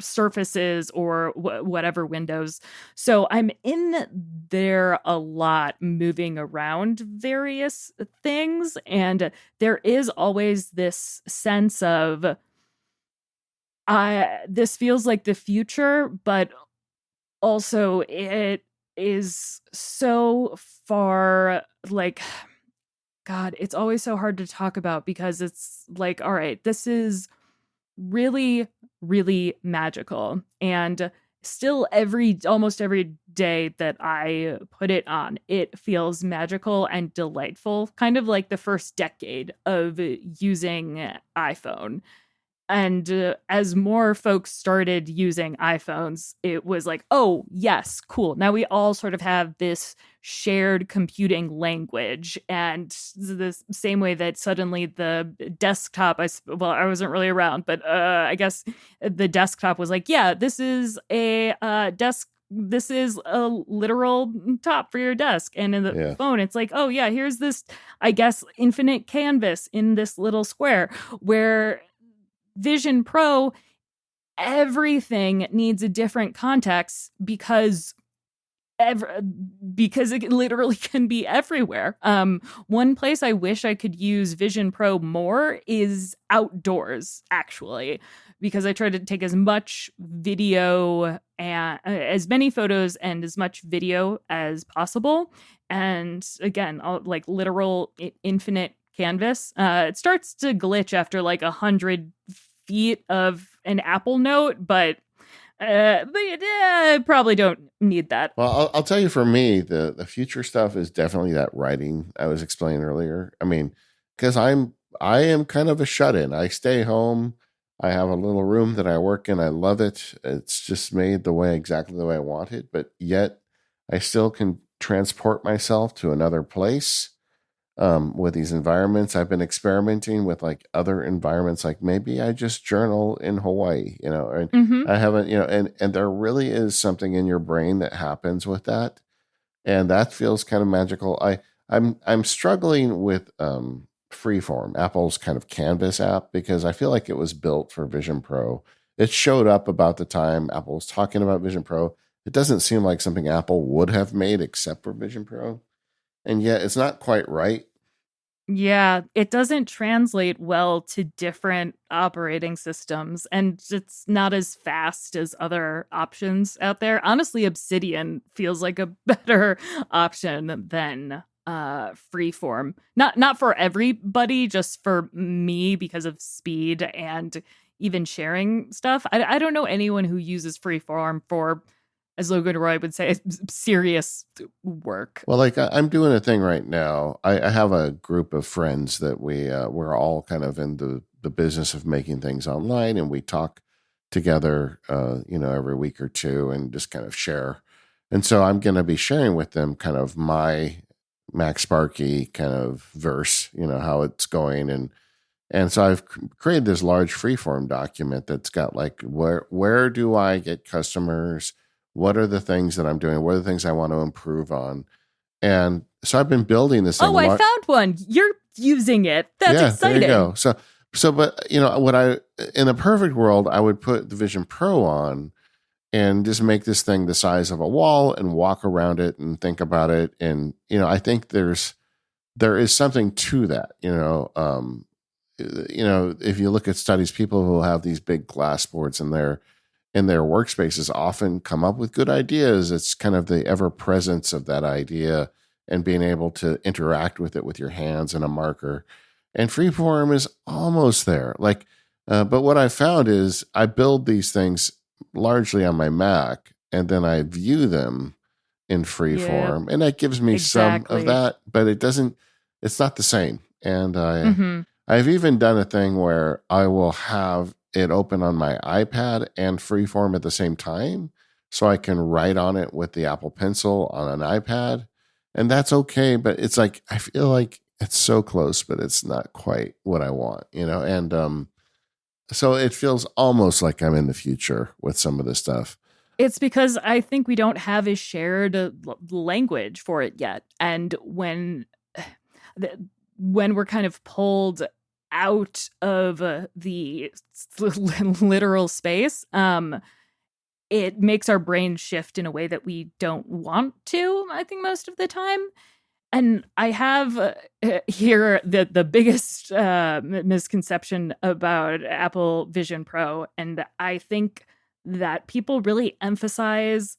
surfaces or whatever windows. So I'm in there a lot, moving around various things, and there is always this sense of this feels like the future, but also it is so far, like God, it's always so hard to talk about because it's like, all right, this is really, really magical. And still almost every day that I put it on, it feels magical and delightful, kind of like the first decade of using iPhone. And as more folks started using iPhones, it was like, oh, yes, cool. Now we all sort of have this shared computing language. And the same way that suddenly the desktop, well, I wasn't really around, but I guess the desktop was like, yeah, this is a desk. This is a literal top for your desk. And in the Yeah. phone, it's like, oh, yeah, here's this, I guess, infinite canvas in this little square where Vision Pro, everything needs a different context because it literally can be everywhere. One place I wish I could use Vision Pro more is outdoors, actually, because I try to take as much video and as many photos and as much video as possible. And again, like literal infinite canvas. It starts to glitch after like 100 feet of an Apple Note, but probably don't need that. Well, I'll tell you, for me, the future stuff is definitely that writing I was explaining earlier. I mean, because I am kind of a shut in. I stay home. I have a little room that I work in. I love it. It's just made exactly the way I want it. But yet, I still can transport myself to another place with these environments. I've been experimenting with like other environments, like maybe I just journal in Hawaii, and Mm-hmm. I haven't, and there really is something in your brain that happens with that, and that feels kind of magical. I'm struggling with Freeform, Apple's kind of Canvas app, because I feel like it was built for Vision Pro. It showed up about the time Apple was talking about Vision Pro. It doesn't seem like something Apple would have made except for Vision Pro, and yet it's not quite right. Yeah, it doesn't translate well to different operating systems, and it's not as fast as other options out there. Honestly, Obsidian feels like a better option than Freeform. Not for everybody, just for me because of speed and even sharing stuff. I don't know anyone who uses Freeform for, as Logan Roy would say, serious work. Well, like I'm doing a thing right now. I have a group of friends that we're all kind of in the business of making things online, and we talk together, every week or two, and just kind of share. And so I'm going to be sharing with them kind of my Max Sparky kind of verse, how it's going, and so I've created this large freeform document that's got like where do I get customers? What are the things that I'm doing? What are the things I want to improve on? And so I've been building this thing. Oh, I found one. You're using it. That's Yeah, there you exciting. go. But what in the perfect world, I would put the Vision Pro on and just make this thing the size of a wall and walk around it and think about it. And, I think there is something to that, if you look at studies, people who have these big glass boards in their workspaces often come up with good ideas. It's kind of the ever presence of that idea and being able to interact with it with your hands and a marker. And freeform is almost there. But what I found is I build these things largely on my Mac, and then I view them in Yep, freeform, and that gives me some of exactly. that, but it doesn't. It's not the same. And Hmm. I've even done a thing where I will have it open on my iPad and freeform at the same time, so I can write on it with the Apple Pencil on an iPad, and that's okay. But it's like I feel like it's so close, but it's not quite what I want, And so it feels almost like I'm in the future with some of this stuff. It's because I think we don't have a shared language for it yet. And when we're kind of pulled out of the literal space, it makes our brain shift in a way that we don't want to, I think, most of the time. And I have here the biggest misconception about Apple Vision Pro, and I think that people really emphasize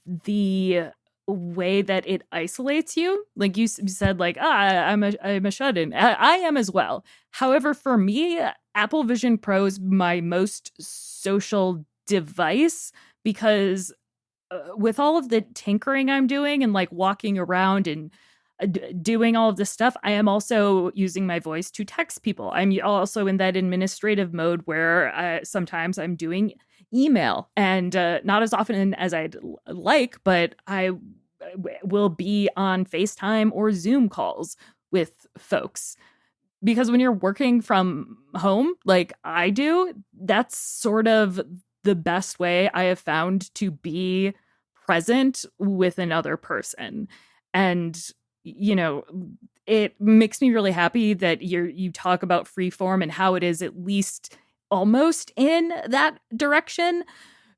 the way that it isolates you. Like you said, like, I'm a shut-in. I am as well. However, for me, Apple Vision Pro is my most social device because with all of the tinkering I'm doing and like walking around and doing all of this stuff, I am also using my voice to text people. I'm also in that administrative mode where sometimes I'm doing email and not as often as I'd like, but I will be on FaceTime or Zoom calls with folks. Because when you're working from home, like I do, that's sort of the best way I have found to be present with another person. And, you know, it makes me really happy that you talk about freeform and how it is at least almost in that direction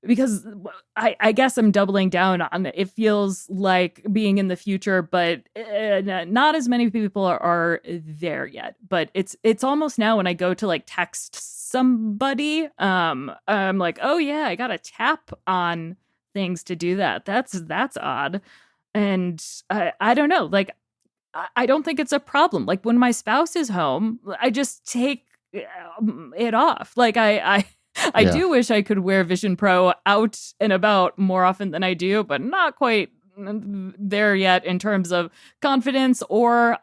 because I guess I'm doubling down on it. It feels like being in the future, but not as many people are there yet. But it's almost now when I go to like text somebody, I'm like, oh yeah, I gotta tap on things to do that. That's odd, and I don't know. Like I don't think it's a problem. Like when my spouse is home, I just take it off. Like I Yeah. do wish I could wear Vision Pro out and about more often than I do, but not quite there yet in terms of confidence or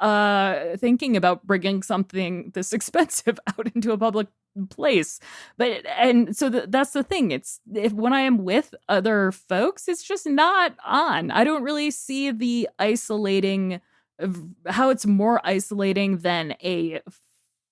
thinking about bringing something this expensive out into a public place. But and so that's the thing. It's if when I am with other folks, it's just not on. I don't really see the isolating how it's more isolating than a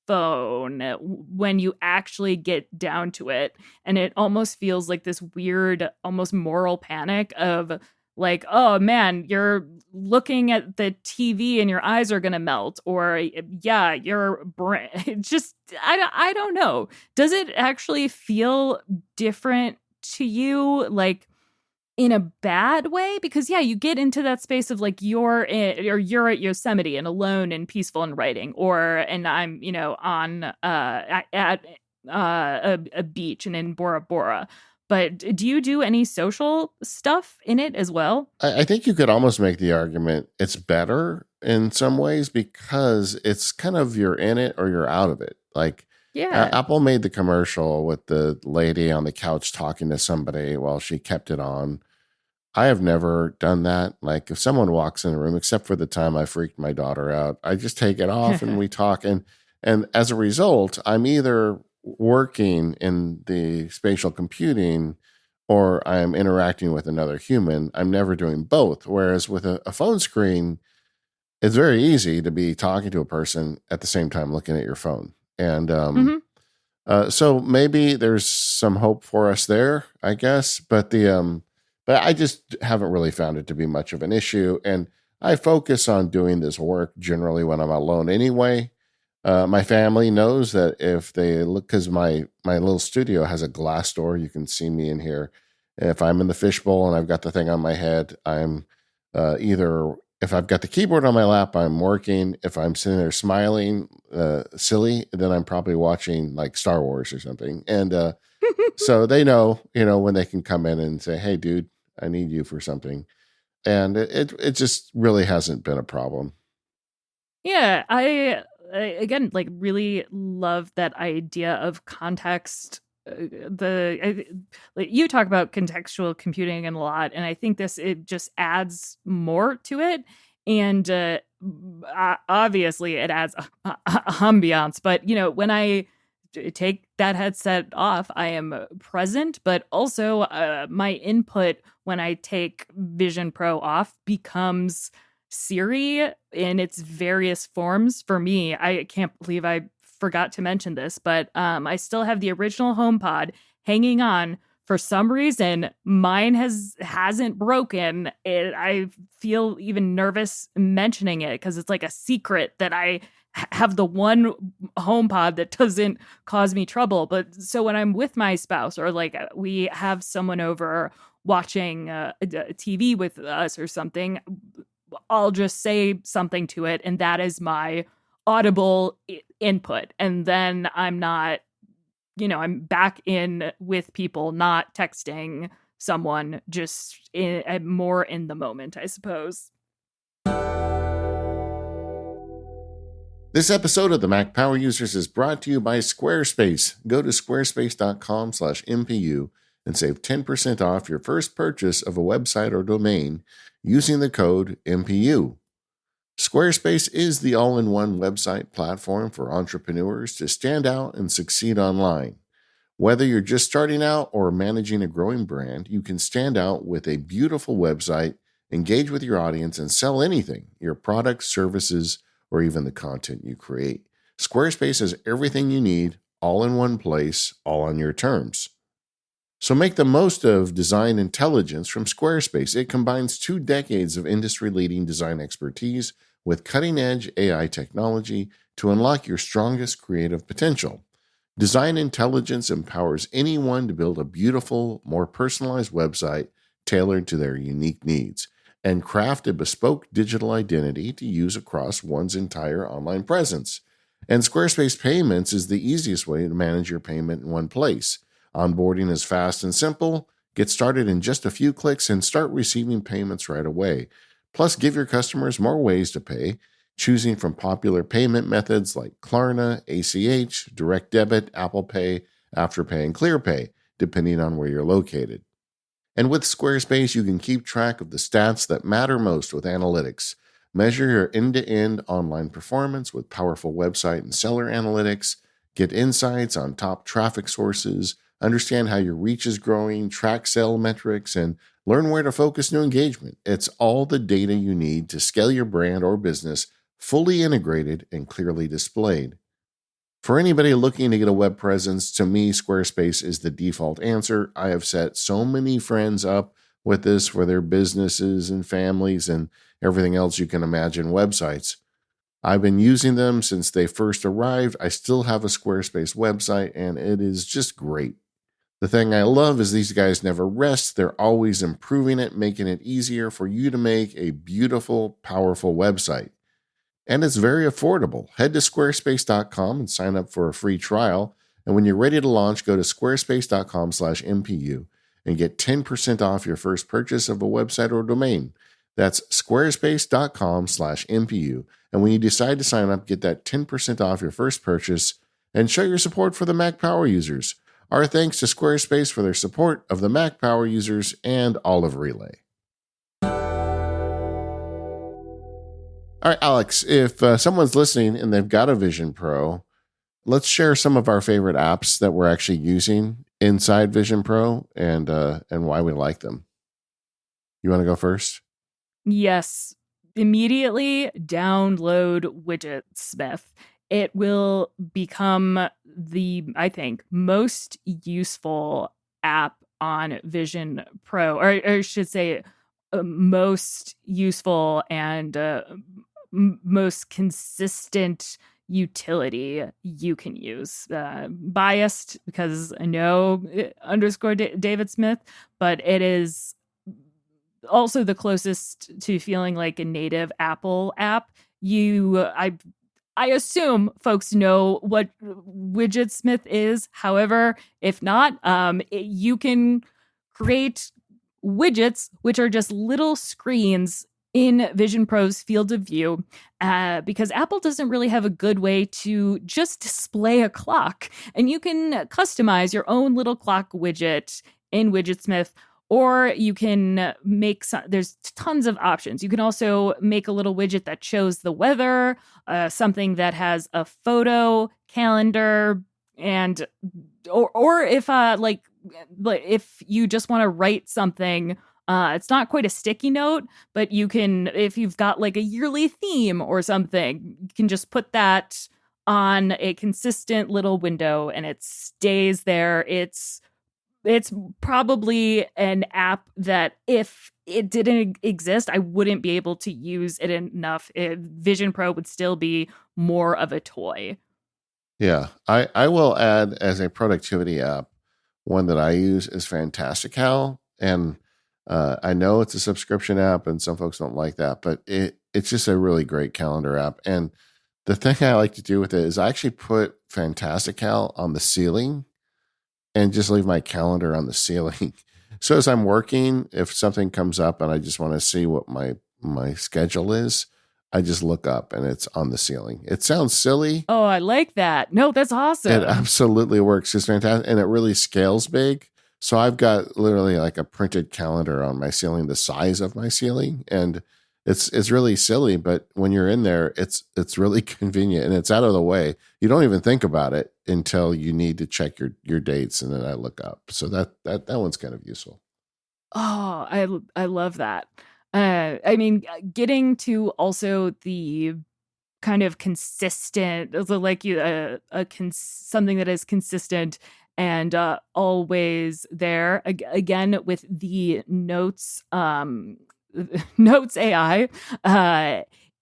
phone when you actually get down to it. And it almost feels like this weird, almost moral panic of like, oh man, you're looking at the TV and your eyes are going to melt. Or, yeah, your brain. Just, I don't know. Does it actually feel different to you? Like, in a bad way because yeah you get into that space of like you're at Yosemite and alone and peaceful and writing or and I'm on at a beach and in Bora Bora, but do you do any social stuff in it as well? I think you could almost make the argument it's better in some ways because it's kind of you're in it or you're out of it. Like Yeah. Apple made the commercial with the lady on the couch talking to somebody while she kept it on. I have never done that. Like if someone walks in the room, except for the time I freaked my daughter out, I just take it off and we talk. And as a result, I'm either working in the spatial computing or I'm interacting with another human. I'm never doing both. Whereas with a phone screen, it's very easy to be talking to a person at the same time looking at your phone. And Hmm. so maybe there's some hope for us there, I guess. But I just haven't really found it to be much of an issue. And I focus on doing this work generally when I'm alone anyway. My family knows that if they look, because my little studio has a glass door, you can see me in here. If I'm in the fishbowl and I've got the thing on my head, I'm either if I've got the keyboard on my lap, I'm working. If I'm sitting there smiling, silly, then I'm probably watching like Star Wars or something. And so they know, when they can come in and say, "Hey, dude, I need you for something," and it just really hasn't been a problem. Yeah, I again like really love that idea of context. Like you talk about contextual computing and a lot, and I think this it just adds more to it. And obviously, it adds ambiance. But when I take that headset off, I am present, but also my input when I take Vision Pro off becomes Siri in its various forms. For me, I can't believe I forgot to mention this, but I still have the original HomePod hanging on. For some reason, mine hasn't broken. I feel even nervous mentioning it because it's like a secret that I have the one HomePod that doesn't cause me trouble. But so when I'm with my spouse or like we have someone over watching a TV with us or something, I'll just say something to it, and that is my audible input. And then I'm not, I'm back in with people, not texting someone just more in the moment, I suppose. This episode of the Mac Power Users is brought to you by Squarespace. Go to squarespace.com/MPU and save 10% off your first purchase of a website or domain using the code MPU. Squarespace is the all-in-one website platform for entrepreneurs to stand out and succeed online. Whether you're just starting out or managing a growing brand, you can stand out with a beautiful website, engage with your audience, and sell anything, your products, services, or even the content you create. Squarespace has everything you need, all in one place, all on your terms. So make the most of design intelligence from Squarespace. It combines 2 decades of industry-leading design expertise with cutting-edge AI technology to unlock your strongest creative potential. Design intelligence empowers anyone to build a beautiful, more personalized website tailored to their unique needs and craft a bespoke digital identity to use across one's entire online presence. And Squarespace Payments is the easiest way to manage your payment in one place. Onboarding is fast and simple. Get started in just a few clicks and start receiving payments right away. Plus, give your customers more ways to pay, choosing from popular payment methods like Klarna, ACH, Direct Debit, Apple Pay, Afterpay, and ClearPay, depending on where you're located. And with Squarespace, you can keep track of the stats that matter most with analytics. Measure your end-to-end online performance with powerful website and seller analytics. Get insights on top traffic sources. Understand how your reach is growing. Track sale metrics. And learn where to focus new engagement. It's all the data you need to scale your brand or business, fully integrated and clearly displayed. For anybody looking to get a web presence, to me, Squarespace is the default answer. I have set so many friends up with this for their businesses and families and everything else you can imagine websites. I've been using them since they first arrived. I still have a Squarespace website, and it is just great. The thing I love is these guys never rest. They're always improving it, making it easier for you to make a beautiful, powerful website. And it's very affordable. Head to squarespace.com and sign up for a free trial. And when you're ready to launch, go to squarespace.com/MPU and get 10% off your first purchase of a website or domain. That's squarespace.com/MPU. And when you decide to sign up, get that 10% off your first purchase and show your support for the Mac Power Users. Our thanks to Squarespace for their support of the Mac Power Users and Olive Relay. All right, Alex, if someone's listening and they've got a Vision Pro, let's share some of our favorite apps that we're actually using inside Vision Pro and why we like them. You want to go first? Yes. Immediately download Widgetsmith. It will become the, I think, most useful app on Vision Pro, or I should say, most useful and most consistent utility you can use. Biased because I know David Smith, but it is also the closest to feeling like a native Apple app. I assume folks know what Widgetsmith is. However, if not, you can create widgets, which are just little screens in Vision Pro's field of view, because Apple doesn't really have a good way to just display a clock. And you can customize your own little clock widget in Widgetsmith, or you can make there's tons of options. You can also make a little widget that shows the weather, something that has a photo, calendar, and or if if you just want to write something, it's not quite a sticky note, but you can, if you've got like a yearly theme or something, you can just put that on a consistent little window and it stays there. It's probably an app that if it didn't exist, I wouldn't be able to use it enough. Vision Pro would still be more of a toy. Yeah, I will add as a productivity app, one that I use is Fantastical. And I know it's a subscription app and some folks don't like that, but it's just a really great calendar app. And the thing I like to do with it is I actually put Fantastical on the ceiling and just leave my calendar on the ceiling. So as I'm working, if something comes up and I just want to see what my schedule is, I just look up and it's on the ceiling. It sounds silly. Oh, I like that. No, that's It awesome. absolutely works. It's fantastic, and it really scales big. So I've got literally like a printed calendar on my ceiling, the size of my ceiling, and it's really silly. But when you're in there, it's really convenient and it's out of the way. You don't even think about it until you need to check your dates, and then I look up. So that one's kind of useful. Oh, I love that. I mean, getting to also the kind of consistent, like you, something that is consistent and always there. Again, with the notes, notes AI,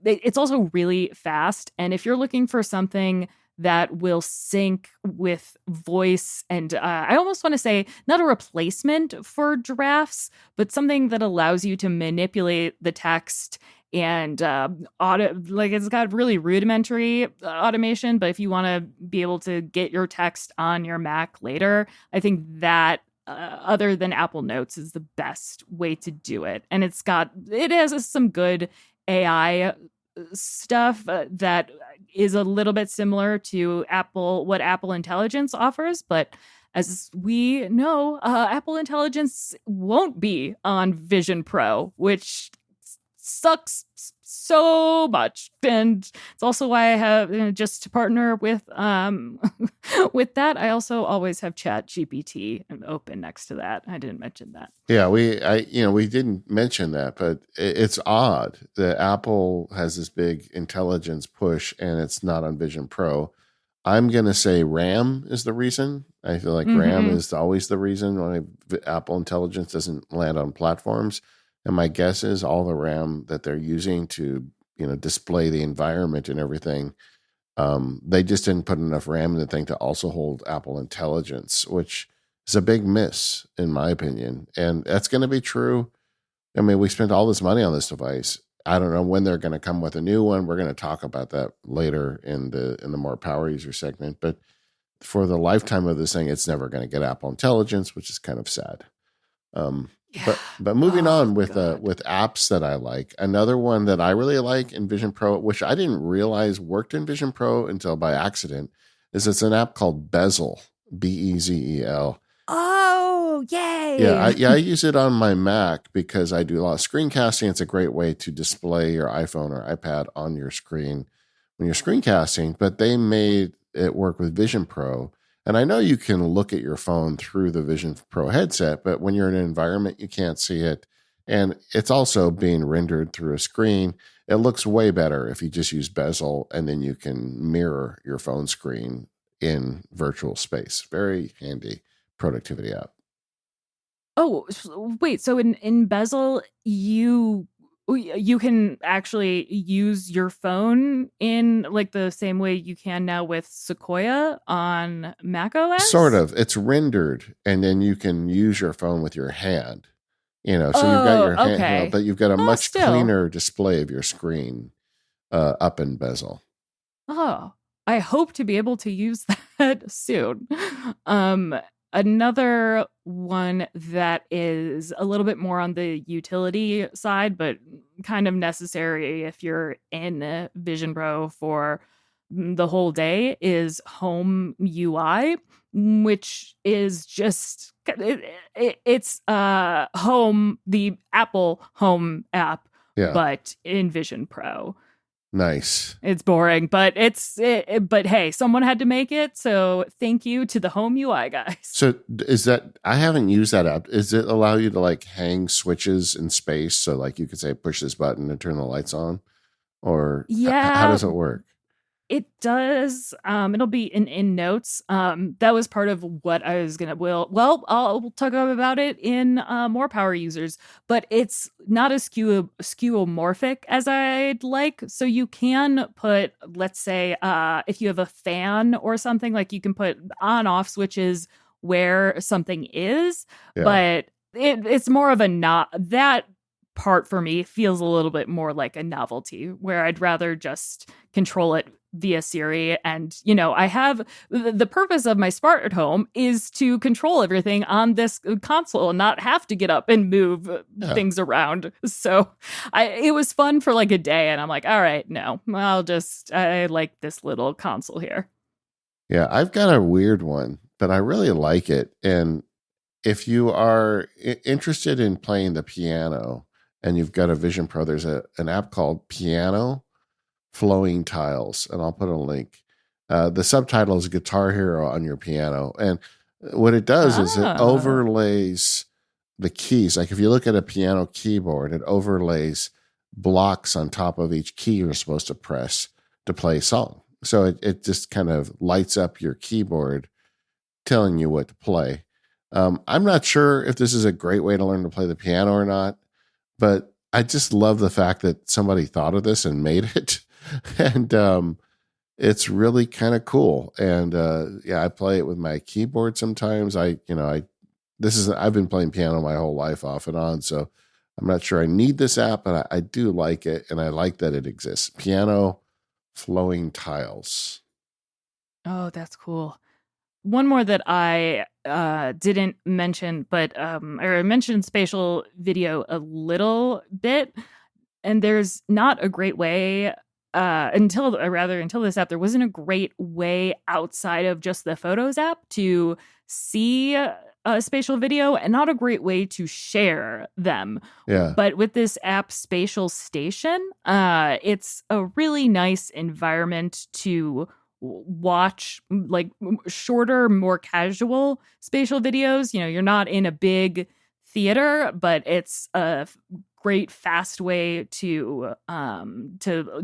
it's also really fast. And if you're looking for something that will sync with voice, and I almost want to say not a replacement for drafts, but something that allows you to manipulate the text and like it's got really rudimentary automation, but if you want to be able to get your text on your Mac later, I think that other than Apple Notes is the best way to do it. And it has some good AI stuff that is a little bit similar to what Apple Intelligence offers, but as we know, Apple Intelligence won't be on Vision Pro, which sucks so much. And it's also why I have, just to partner with with that, I also always have Chat GPT and open next to that. I didn't mention that. Yeah, we didn't mention that, but it's odd that Apple has this big intelligence push and it's not on Vision Pro. I'm going to say RAM is the reason. I feel like RAM Mm-hmm. is always the reason why Apple Intelligence doesn't land on platforms. And my guess is all the RAM that they're using to, display the environment and everything, they just didn't put enough RAM in the thing to also hold Apple Intelligence, which is a big miss in my opinion. And that's going to be true. I mean, we spent all this money on this device. I don't know when they're going to come with a new one. We're going to talk about that later in the more power user segment. But for the lifetime of this thing, it's never going to get Apple Intelligence, which is kind of sad. Yeah. But moving Oh, on God. with apps that I like, another one that I really like in Vision Pro, which I didn't realize worked in Vision Pro until by accident, is it's an app called Bezel, Bezel. Oh, Yeah, yay. I use it on my Mac because I do a lot of screencasting. It's a great way to display your iPhone or iPad on your screen when you're screencasting, but they made it work with Vision Pro. And I know you can look at your phone through the Vision Pro headset, but when you're in an environment, you can't see it. And it's also being rendered through a screen. It looks way better if you just use Bezel and then you can mirror your phone screen in virtual space. Very handy productivity app. Oh, wait. So in Bezel, you can actually use your phone in like the same way you can now with Sequoia on Mac Sort OS? of. It's rendered, and then you can use your phone with your hand. So you've got Oh, your handheld, okay. but you've got a Oh, much still. cleaner display of your screen up in bezel. Oh, I hope to be able to use that soon. Um, Another one that is a little bit more on the utility side, but kind of necessary if you're in Vision Pro for the whole day is Home UI, which is just it's Home, the Apple Home app, Yeah, but in Vision Pro. nice. It's boring, but but hey, someone had to make it, so thank you to the Home UI guys. So is that I haven't used that app. Does it allow you to like hang switches in space? So like you could say push this button and turn the lights on, or how Yeah, does it work? it does. It'll be in notes. That was part of what I was gonna. Well, I'll talk about it in more power users, but it's not as skeuomorphic as I'd like. So you can put, let's say, if you have a fan or something, like you can put on off switches where something is, Yeah. but it's more of a not that part for me feels a little bit more like a novelty where I'd rather just control it via Siri. And, you know, I have the purpose of my smart home is to control everything on this console and not have to get up and move Yeah. things around. So it was fun for like a day. And I'm like, all right, no, I like this little console here. Yeah, I've got a weird one, but I really like it. And if you are interested in playing the piano and you've got a Vision Pro, there's an app called Piano Flowing Tiles, and I'll put a link. The subtitle is Guitar Hero on your piano. And what it does is it overlays the keys. Like if you look at a piano keyboard, it overlays blocks on top of each key you're supposed to press to play a song. So it just kind of lights up your keyboard, telling you what to play. I'm not sure if this is a great way to learn to play the piano or not, but I just love the fact that somebody thought of this and made it. And it's really kind of cool. And yeah, I play it with my keyboard sometimes. I've been playing piano my whole life off and on, so I'm not sure I need this app, but I do like it, and I like that it exists. Piano Flowing Tiles. Oh, that's cool. One more that I didn't mention, but I mentioned spatial video a little bit, and there's not a great way until this app, there wasn't a great way outside of just the Photos app to see spatial video, and not a great way to share them. Yeah. But with this app, Spatial Station, it's a really nice environment to watch like shorter, more casual spatial videos. You know, you're not in a big theater, but it's a great fast way to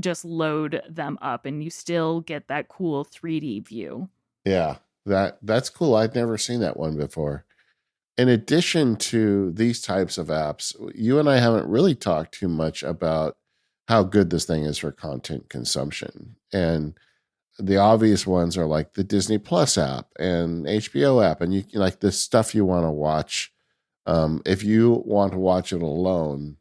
just load them up, and you still get that cool 3D view. Yeah, that's cool. I'd never seen that one before. In addition to these types of apps, you and I haven't really talked too much about how good this thing is for content consumption. And the obvious ones are like the Disney Plus app and HBO app, and you like the stuff you want to watch. If you want to watch it alone,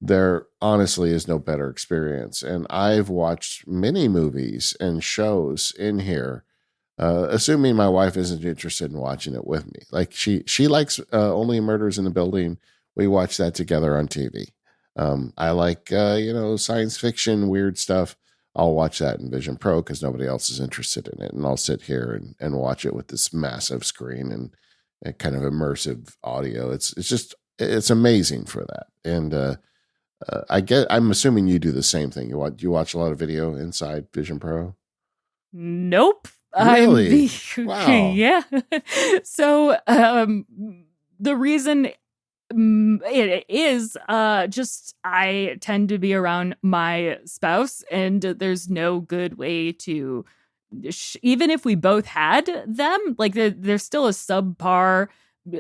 there honestly is no better experience. And I've watched many movies and shows in here, assuming my wife isn't interested in watching it with me. Like she likes Only Murders in the Building. We watch that together on TV. I like science fiction, weird stuff. I'll watch that in Vision Pro because nobody else is interested in it, and I'll sit here and watch it with this massive screen and kind of immersive audio. It's amazing for that. And I'm assuming you do the same thing. Do you watch a lot of video inside Vision Pro? Nope. Really? Wow. Yeah. So the reason it is just I tend to be around my spouse, and there's no good way to even if we both had them, like there's still a subpar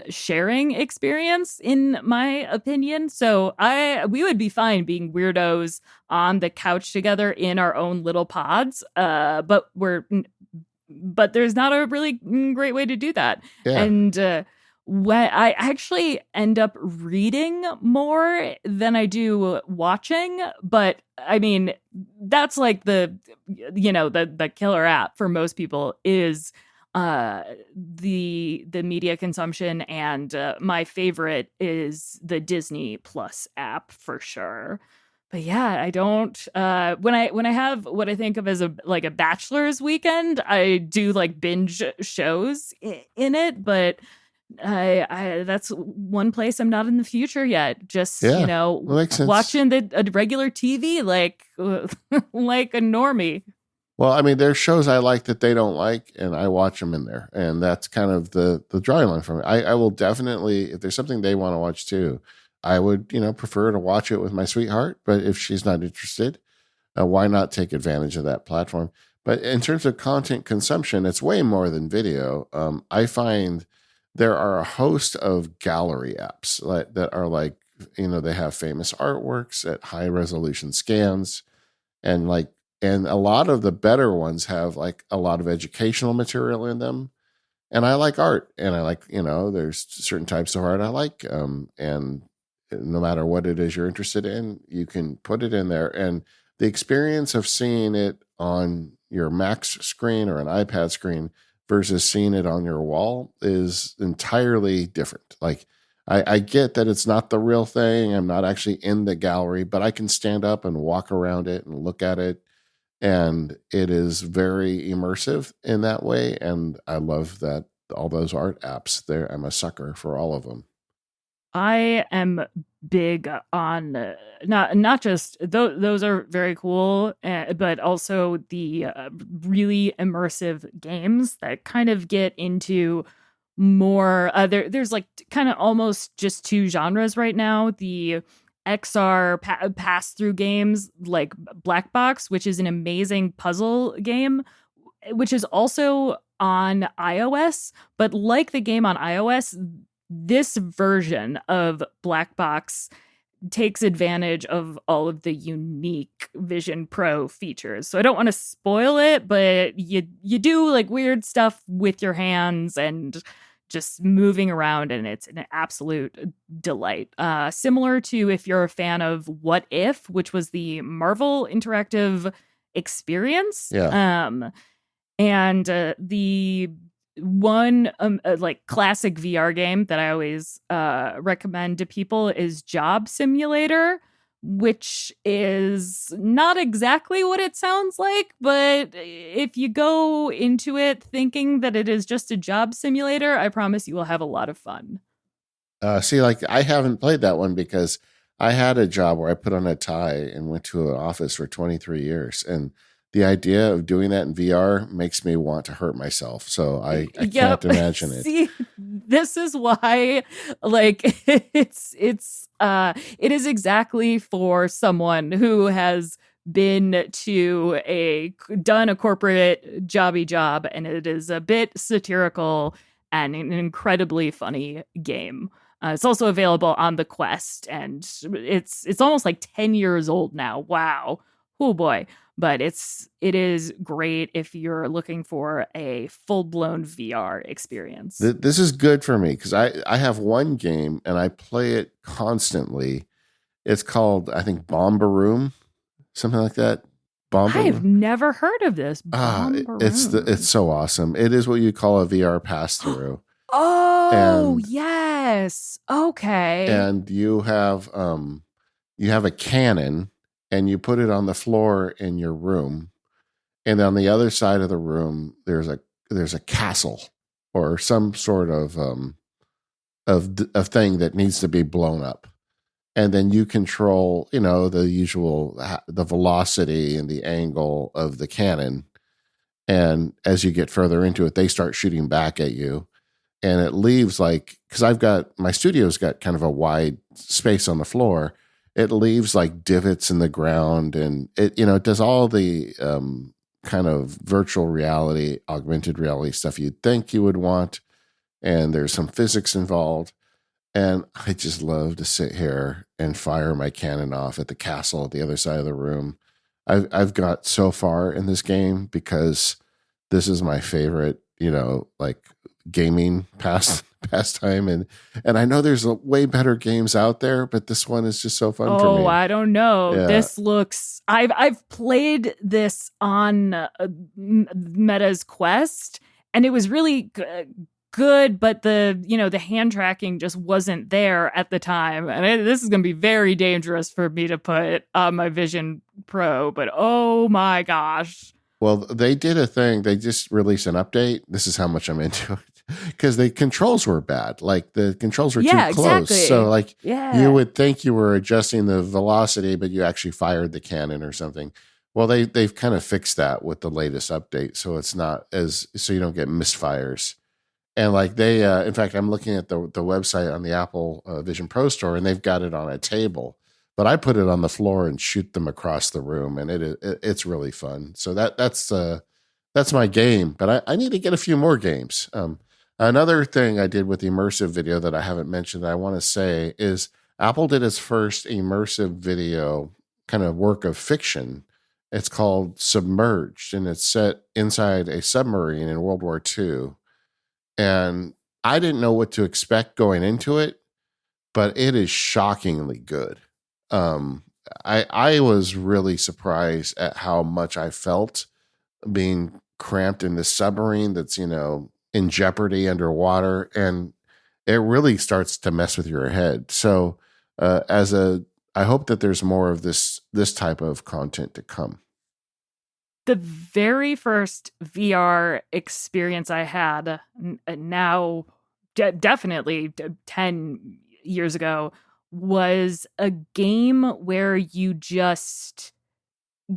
sharing experience in my opinion. So we would be fine being weirdos on the couch together in our own little pods, but there's not a really great way to do that. Yeah. And when I actually end up reading more than I do watching, but I mean, that's like the killer app for most people is the media consumption, and my favorite is the Disney Plus app for sure. But yeah, I don't when I have what I think of as a bachelor's weekend, I do like binge shows in it, but I that's one place I'm not in the future yet. Just watching the regular TV like like a normie. Well, I mean, there's shows I like that they don't like, and I watch them in there, and that's kind of the dry line for me. I will definitely, if there's something they want to watch too, I would prefer to watch it with my sweetheart. But if she's not interested, why not take advantage of that platform? But in terms of content consumption, it's way more than video. I find there are a host of gallery apps that are like, they have famous artworks at high resolution scans, and a lot of the better ones have like a lot of educational material in them. And I like art, and I like, there's certain types of art I like. And no matter what it is you're interested in, you can put it in there. And the experience of seeing it on your Mac's screen or an iPad screen versus seeing it on your wall is entirely different. Like, I get that it's not the real thing. I'm not actually in the gallery, but I can stand up and walk around it and look at it. And it is very immersive in that way. And I love that all those art apps there. I'm a sucker for all of them. I am big on not just those are very cool, but also the really immersive games that kind of get into more. There's like kind of almost just two genres right now. The XR pass through games like Black Box, which is an amazing puzzle game, which is also on iOS. But like the game on iOS, this version of Black Box takes advantage of all of the unique Vision Pro features. So I don't want to spoil it, but you do like weird stuff with your hands and just moving around, and it's an absolute delight. Similar to if you're a fan of What If, which was the Marvel interactive experience. Yeah. And the one like classic VR game that I always recommend to people is Job Simulator, which is not exactly what it sounds like, but if you go into it thinking that it is just a job simulator, I promise you will have a lot of fun. See, like I haven't played that one because I had a job where I put on a tie and went to an office for 23 years. And the idea of doing that in VR makes me want to hurt myself. So I can't imagine it. See, this is why like it is exactly for someone who has been to done a corporate jobby job, and it is a bit satirical and an incredibly funny game. It's also available on the Quest, and it's almost like 10 years old now. Wow. Oh boy. But it is great if you're looking for a full-blown VR experience. This is good for me because I have one game and I play it constantly. It's called, I think, Bombaroom, something like that. I've never heard of this. It's so awesome. It is what you call a VR pass through. Oh, yes. Okay. And you have a cannon and you put it on the floor in your room, and on the other side of the room there's a castle or some sort of thing that needs to be blown up, and then you control the usual the velocity and the angle of the cannon, and as you get further into it they start shooting back at you, and it leaves like, because I've got my studio's got kind of a wide space on the floor, it leaves like divots in the ground, and it does all the kind of virtual reality, augmented reality stuff you'd think you would want. And there's some physics involved. And I just love to sit here and fire my cannon off at the castle at the other side of the room. I've got so far in this game because this is my favorite, like gaming pastime, and I know there's way better games out there, but this one is just so fun for me. Oh, I don't know. Yeah. This looks. I've played this on Meta's Quest, and it was really good, but the hand tracking just wasn't there at the time, and this is going to be very dangerous for me to put on my Vision Pro. But oh my gosh. Well, they did a thing. They just released an update. This is how much I'm into it. Because the controls were bad. Like the controls were too close. Exactly. So like you would think you were adjusting the velocity, but you actually fired the cannon or something. Well, they've kind of fixed that with the latest update. So it's not so you don't get misfires. And like they, in fact, I'm looking at the website on the Apple Vision Pro store, and they've got it on a table. But I put it on the floor and shoot them across the room, and it's really fun. So that's my game. But I need to get a few more games. Another thing I did with immersive video that I haven't mentioned that I want to say is Apple did its first immersive video kind of work of fiction. It's called Submerged, and it's set inside a submarine in World War II. And I didn't know what to expect going into it, but it is shockingly good. I was really surprised at how much I felt being cramped in this submarine that's, in jeopardy underwater. And it really starts to mess with your head. So, I hope that there's more of this type of content to come. The very first VR experience I had, now definitely 10 years ago, was a game where you just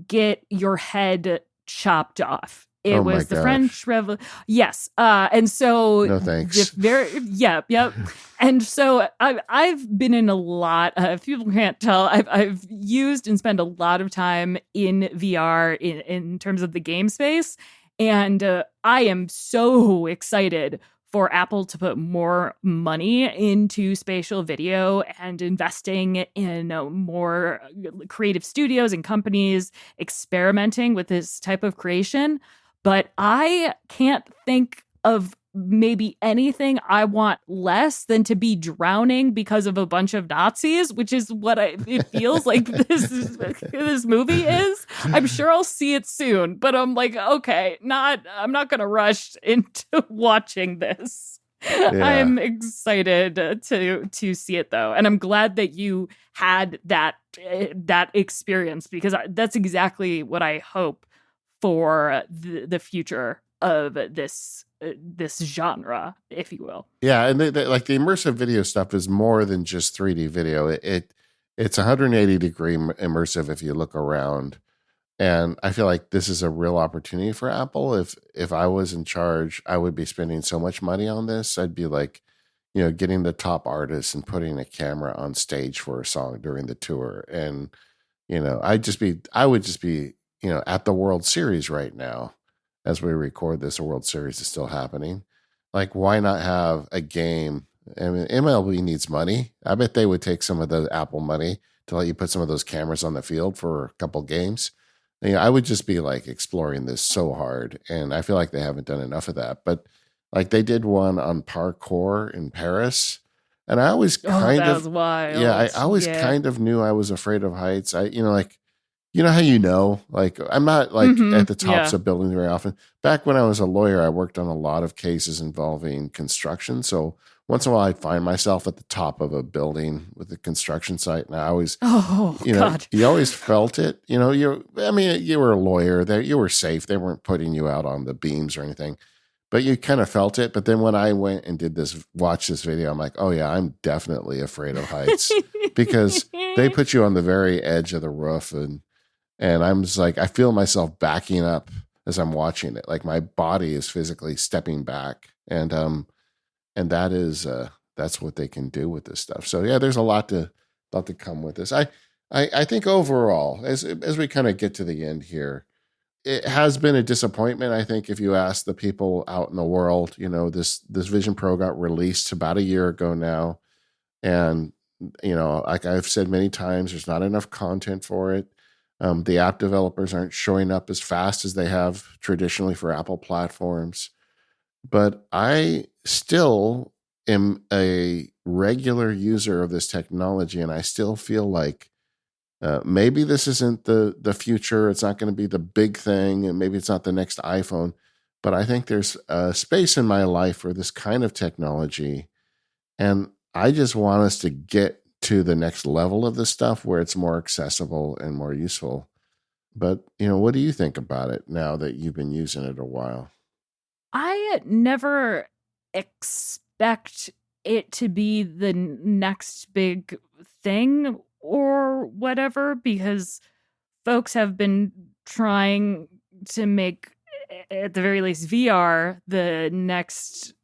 get your head chopped off. It Oh my was the gosh. French Revolution. Yes. And so No the thanks. yep. And so I've been in a lot. If people can't tell, I've used and spent a lot of time in VR in terms of the game space. And I am so excited for Apple to put more money into spatial video and investing in more creative studios and companies experimenting with this type of creation. But I can't think of maybe anything I want less than to be drowning because of a bunch of Nazis, which is what it feels like this movie is. I'm sure I'll see it soon, but I'm like, okay, I'm not going to rush into watching this. Yeah. I'm excited to see it though, and I'm glad that you had that experience, because that's exactly what I hope for the future of this genre, if you will. Yeah, and like the immersive video stuff is more than just 3D video. It's 180-degree immersive if you look around. And I feel like this is a real opportunity for Apple. If I was in charge, I would be spending so much money on this. I'd be like, getting the top artists and putting a camera on stage for a song during the tour. And, I would just be, at the World Series right now as we record this. The World Series is still happening. Like, why not have a game? I mean, MLB needs money. I bet they would take some of the Apple money to let you put some of those cameras on the field for a couple games. I would just be like exploring this so hard. And I feel like they haven't done enough of that. But like they did one on parkour in Paris. And I always Oh, kind that of, was yeah, I wild. always Yeah. kind of knew I was afraid of heights. Like, how like I'm not like Mm-hmm. at the tops Yeah. of buildings very often. Back when I was a lawyer, I worked on a lot of cases involving construction. So once in a while, I'd find myself at the top of a building with a construction site. And I always, Oh God. you always felt it. You were a lawyer there. You were safe. They weren't putting you out on the beams or anything, but you kind of felt it. But then when I went and watch this video, I'm like, oh yeah, I'm definitely afraid of heights because they put you on the very edge of the roof, and I'm just like, I feel myself backing up as I'm watching it. Like my body is physically stepping back, and that's what they can do with this stuff. So yeah, there's a lot to come with this. I think overall, as we kind of get to the end here, it has been a disappointment. I think if you ask the people out in the world, this Vision Pro got released about a year ago now, and like I've said many times, there's not enough content for it. The app developers aren't showing up as fast as they have traditionally for Apple platforms. But I still am a regular user of this technology, and I still feel like maybe this isn't the future. It's not going to be the big thing, and maybe it's not the next iPhone. But I think there's a space in my life for this kind of technology, and I just want us to get to the next level of this stuff where it's more accessible and more useful. But what do you think about it now that you've been using it a while? I never expect it to be the next big thing or whatever, because folks have been trying to make, at the very least, VR the next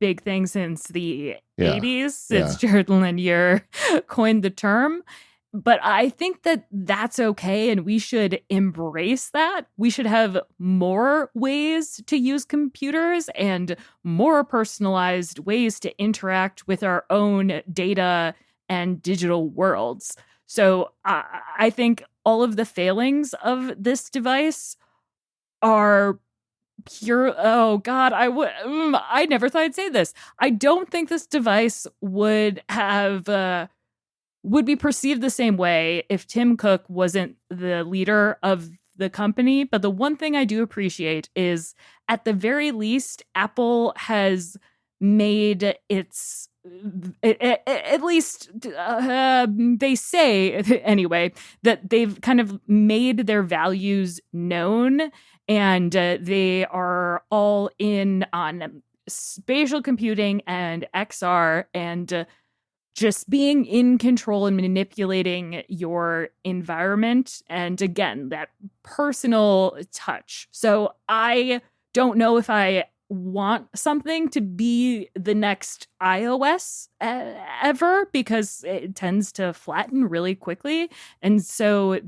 big thing since the Yeah, 80s, since yeah. Jared Lanier coined the term. But I think that that's okay, and we should embrace that. We should have more ways to use computers and more personalized ways to interact with our own data and digital worlds. So I think all of the failings of this device are pure. Oh God, I never thought I'd say this. I don't think this device would be perceived the same way if Tim Cook wasn't the leader of the company, but the one thing I do appreciate is, at the very least, Apple has made its at least they say anyway that they've kind of made their values known, and they are all in on spatial computing and XR, and just being in control and manipulating your environment. And again, that personal touch. So I don't know if I want something to be the next iOS ever, because it tends to flatten really quickly. And so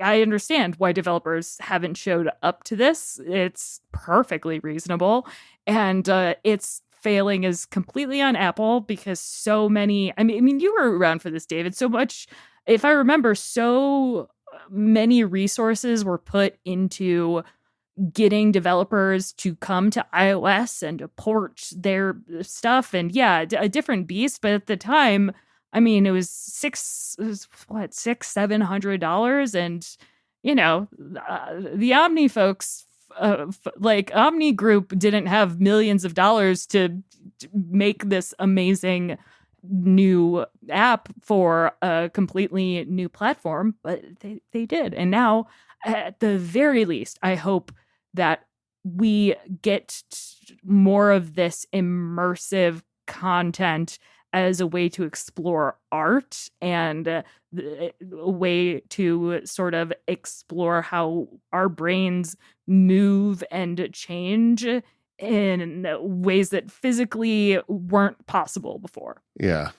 I understand why developers haven't showed up to this. It's perfectly reasonable. And it's failing is completely on Apple, because so many, I mean, you were around for this, David, so much, if I remember, so many resources were put into getting developers to come to iOS and to port their stuff. And yeah, a different beast. But at the time, I mean, it was $700. And, you know, the Omni folks, like Omni Group, didn't have millions of dollars to make this amazing new app for a completely new platform, but they did. And now, at the very least, I hope that we get more of this immersive content as a way to explore art, and a way to sort of explore how our brains move and change in ways that physically weren't possible before. Yeah.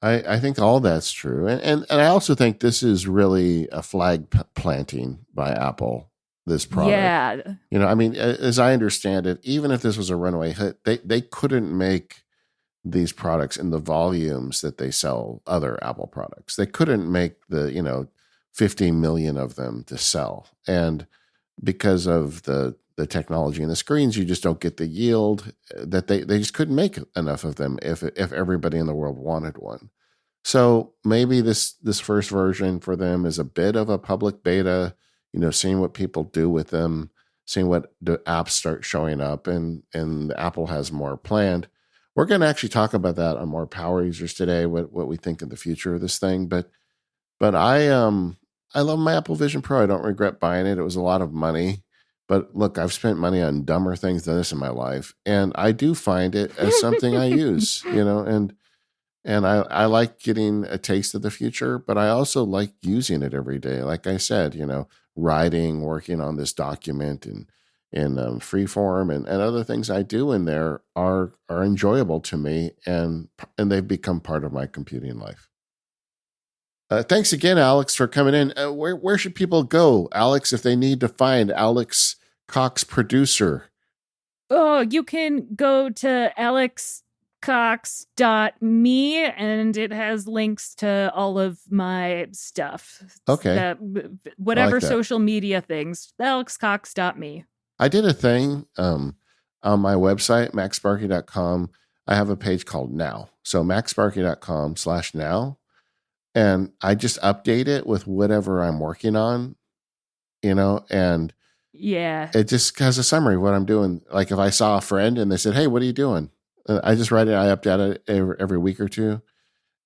I think all that's true. And I also think this is really a flag planting by Apple, this product. Yeah. You know, I mean, as I understand it, even if this was a runaway hit, they couldn't make these products in the volumes that they sell other Apple products. They couldn't make the 50 million of them to sell. And because of the technology and the screens, you just don't get the yield that they just couldn't make enough of them if everybody in the world wanted one. So maybe this first version for them is a bit of a public beta, seeing what people do with them, seeing what the apps start showing up, and Apple has more planned. We're going to actually talk about that on More Power Users today, what we think of the future of this thing. But I love my Apple Vision Pro. I don't regret buying it. It was a lot of money. But look, I've spent money on dumber things than this in my life. And I do find it as something I use, and I like getting a taste of the future, but I also like using it every day. Like I said, writing, working on this document, and Freeform and other things I do in there are enjoyable to me, and they've become part of my computing life. Thanks again, Alex, for coming in. Where should people go, Alex, if they need to find Alex Cox, producer? Oh, you can go to alexcox.me, and it has links to all of my stuff. Okay. Whatever like social media things, alexcox.me. I did a thing on my website, maxsparky.com. I have a page called Now. So maxsparky.com/now. And I just update it with whatever I'm working on, and yeah, it just has a summary of what I'm doing. Like if I saw a friend and they said, "Hey, what are you doing?" I just write it. I update it every week or two.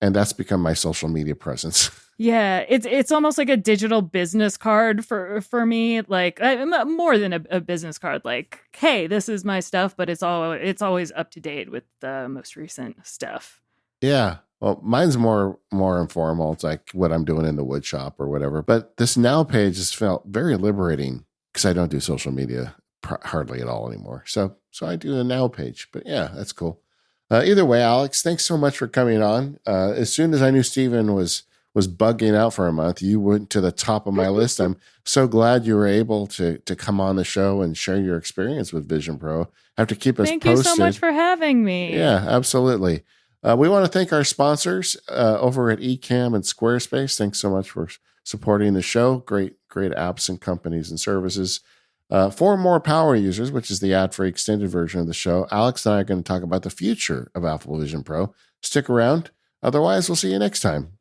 And that's become my social media presence. Yeah, it's almost like a digital business card for me. Like more than a business card. Like, hey, this is my stuff, but it's always up to date with the most recent stuff. Yeah, well, mine's more informal. It's like what I'm doing in the wood shop or whatever. But this Now page has felt very liberating because I don't do social media hardly at all anymore. So I do a Now page. But yeah, that's cool. Either way, Alex, thanks so much for coming on. As soon as I knew Steven was bugging out for a month, you went to the top of my list. I'm so glad you were able to come on the show and share your experience with Vision Pro. Have to keep us posted. Thank you so much for having me. Yeah, absolutely. We want to thank our sponsors over at Ecamm and Squarespace. Thanks so much for supporting the show. Great apps and companies and services. For More Power Users, which is the ad-free extended version of the show, Alex and I are going to talk about the future of Apple Vision Pro. Stick around. Otherwise, we'll see you next time.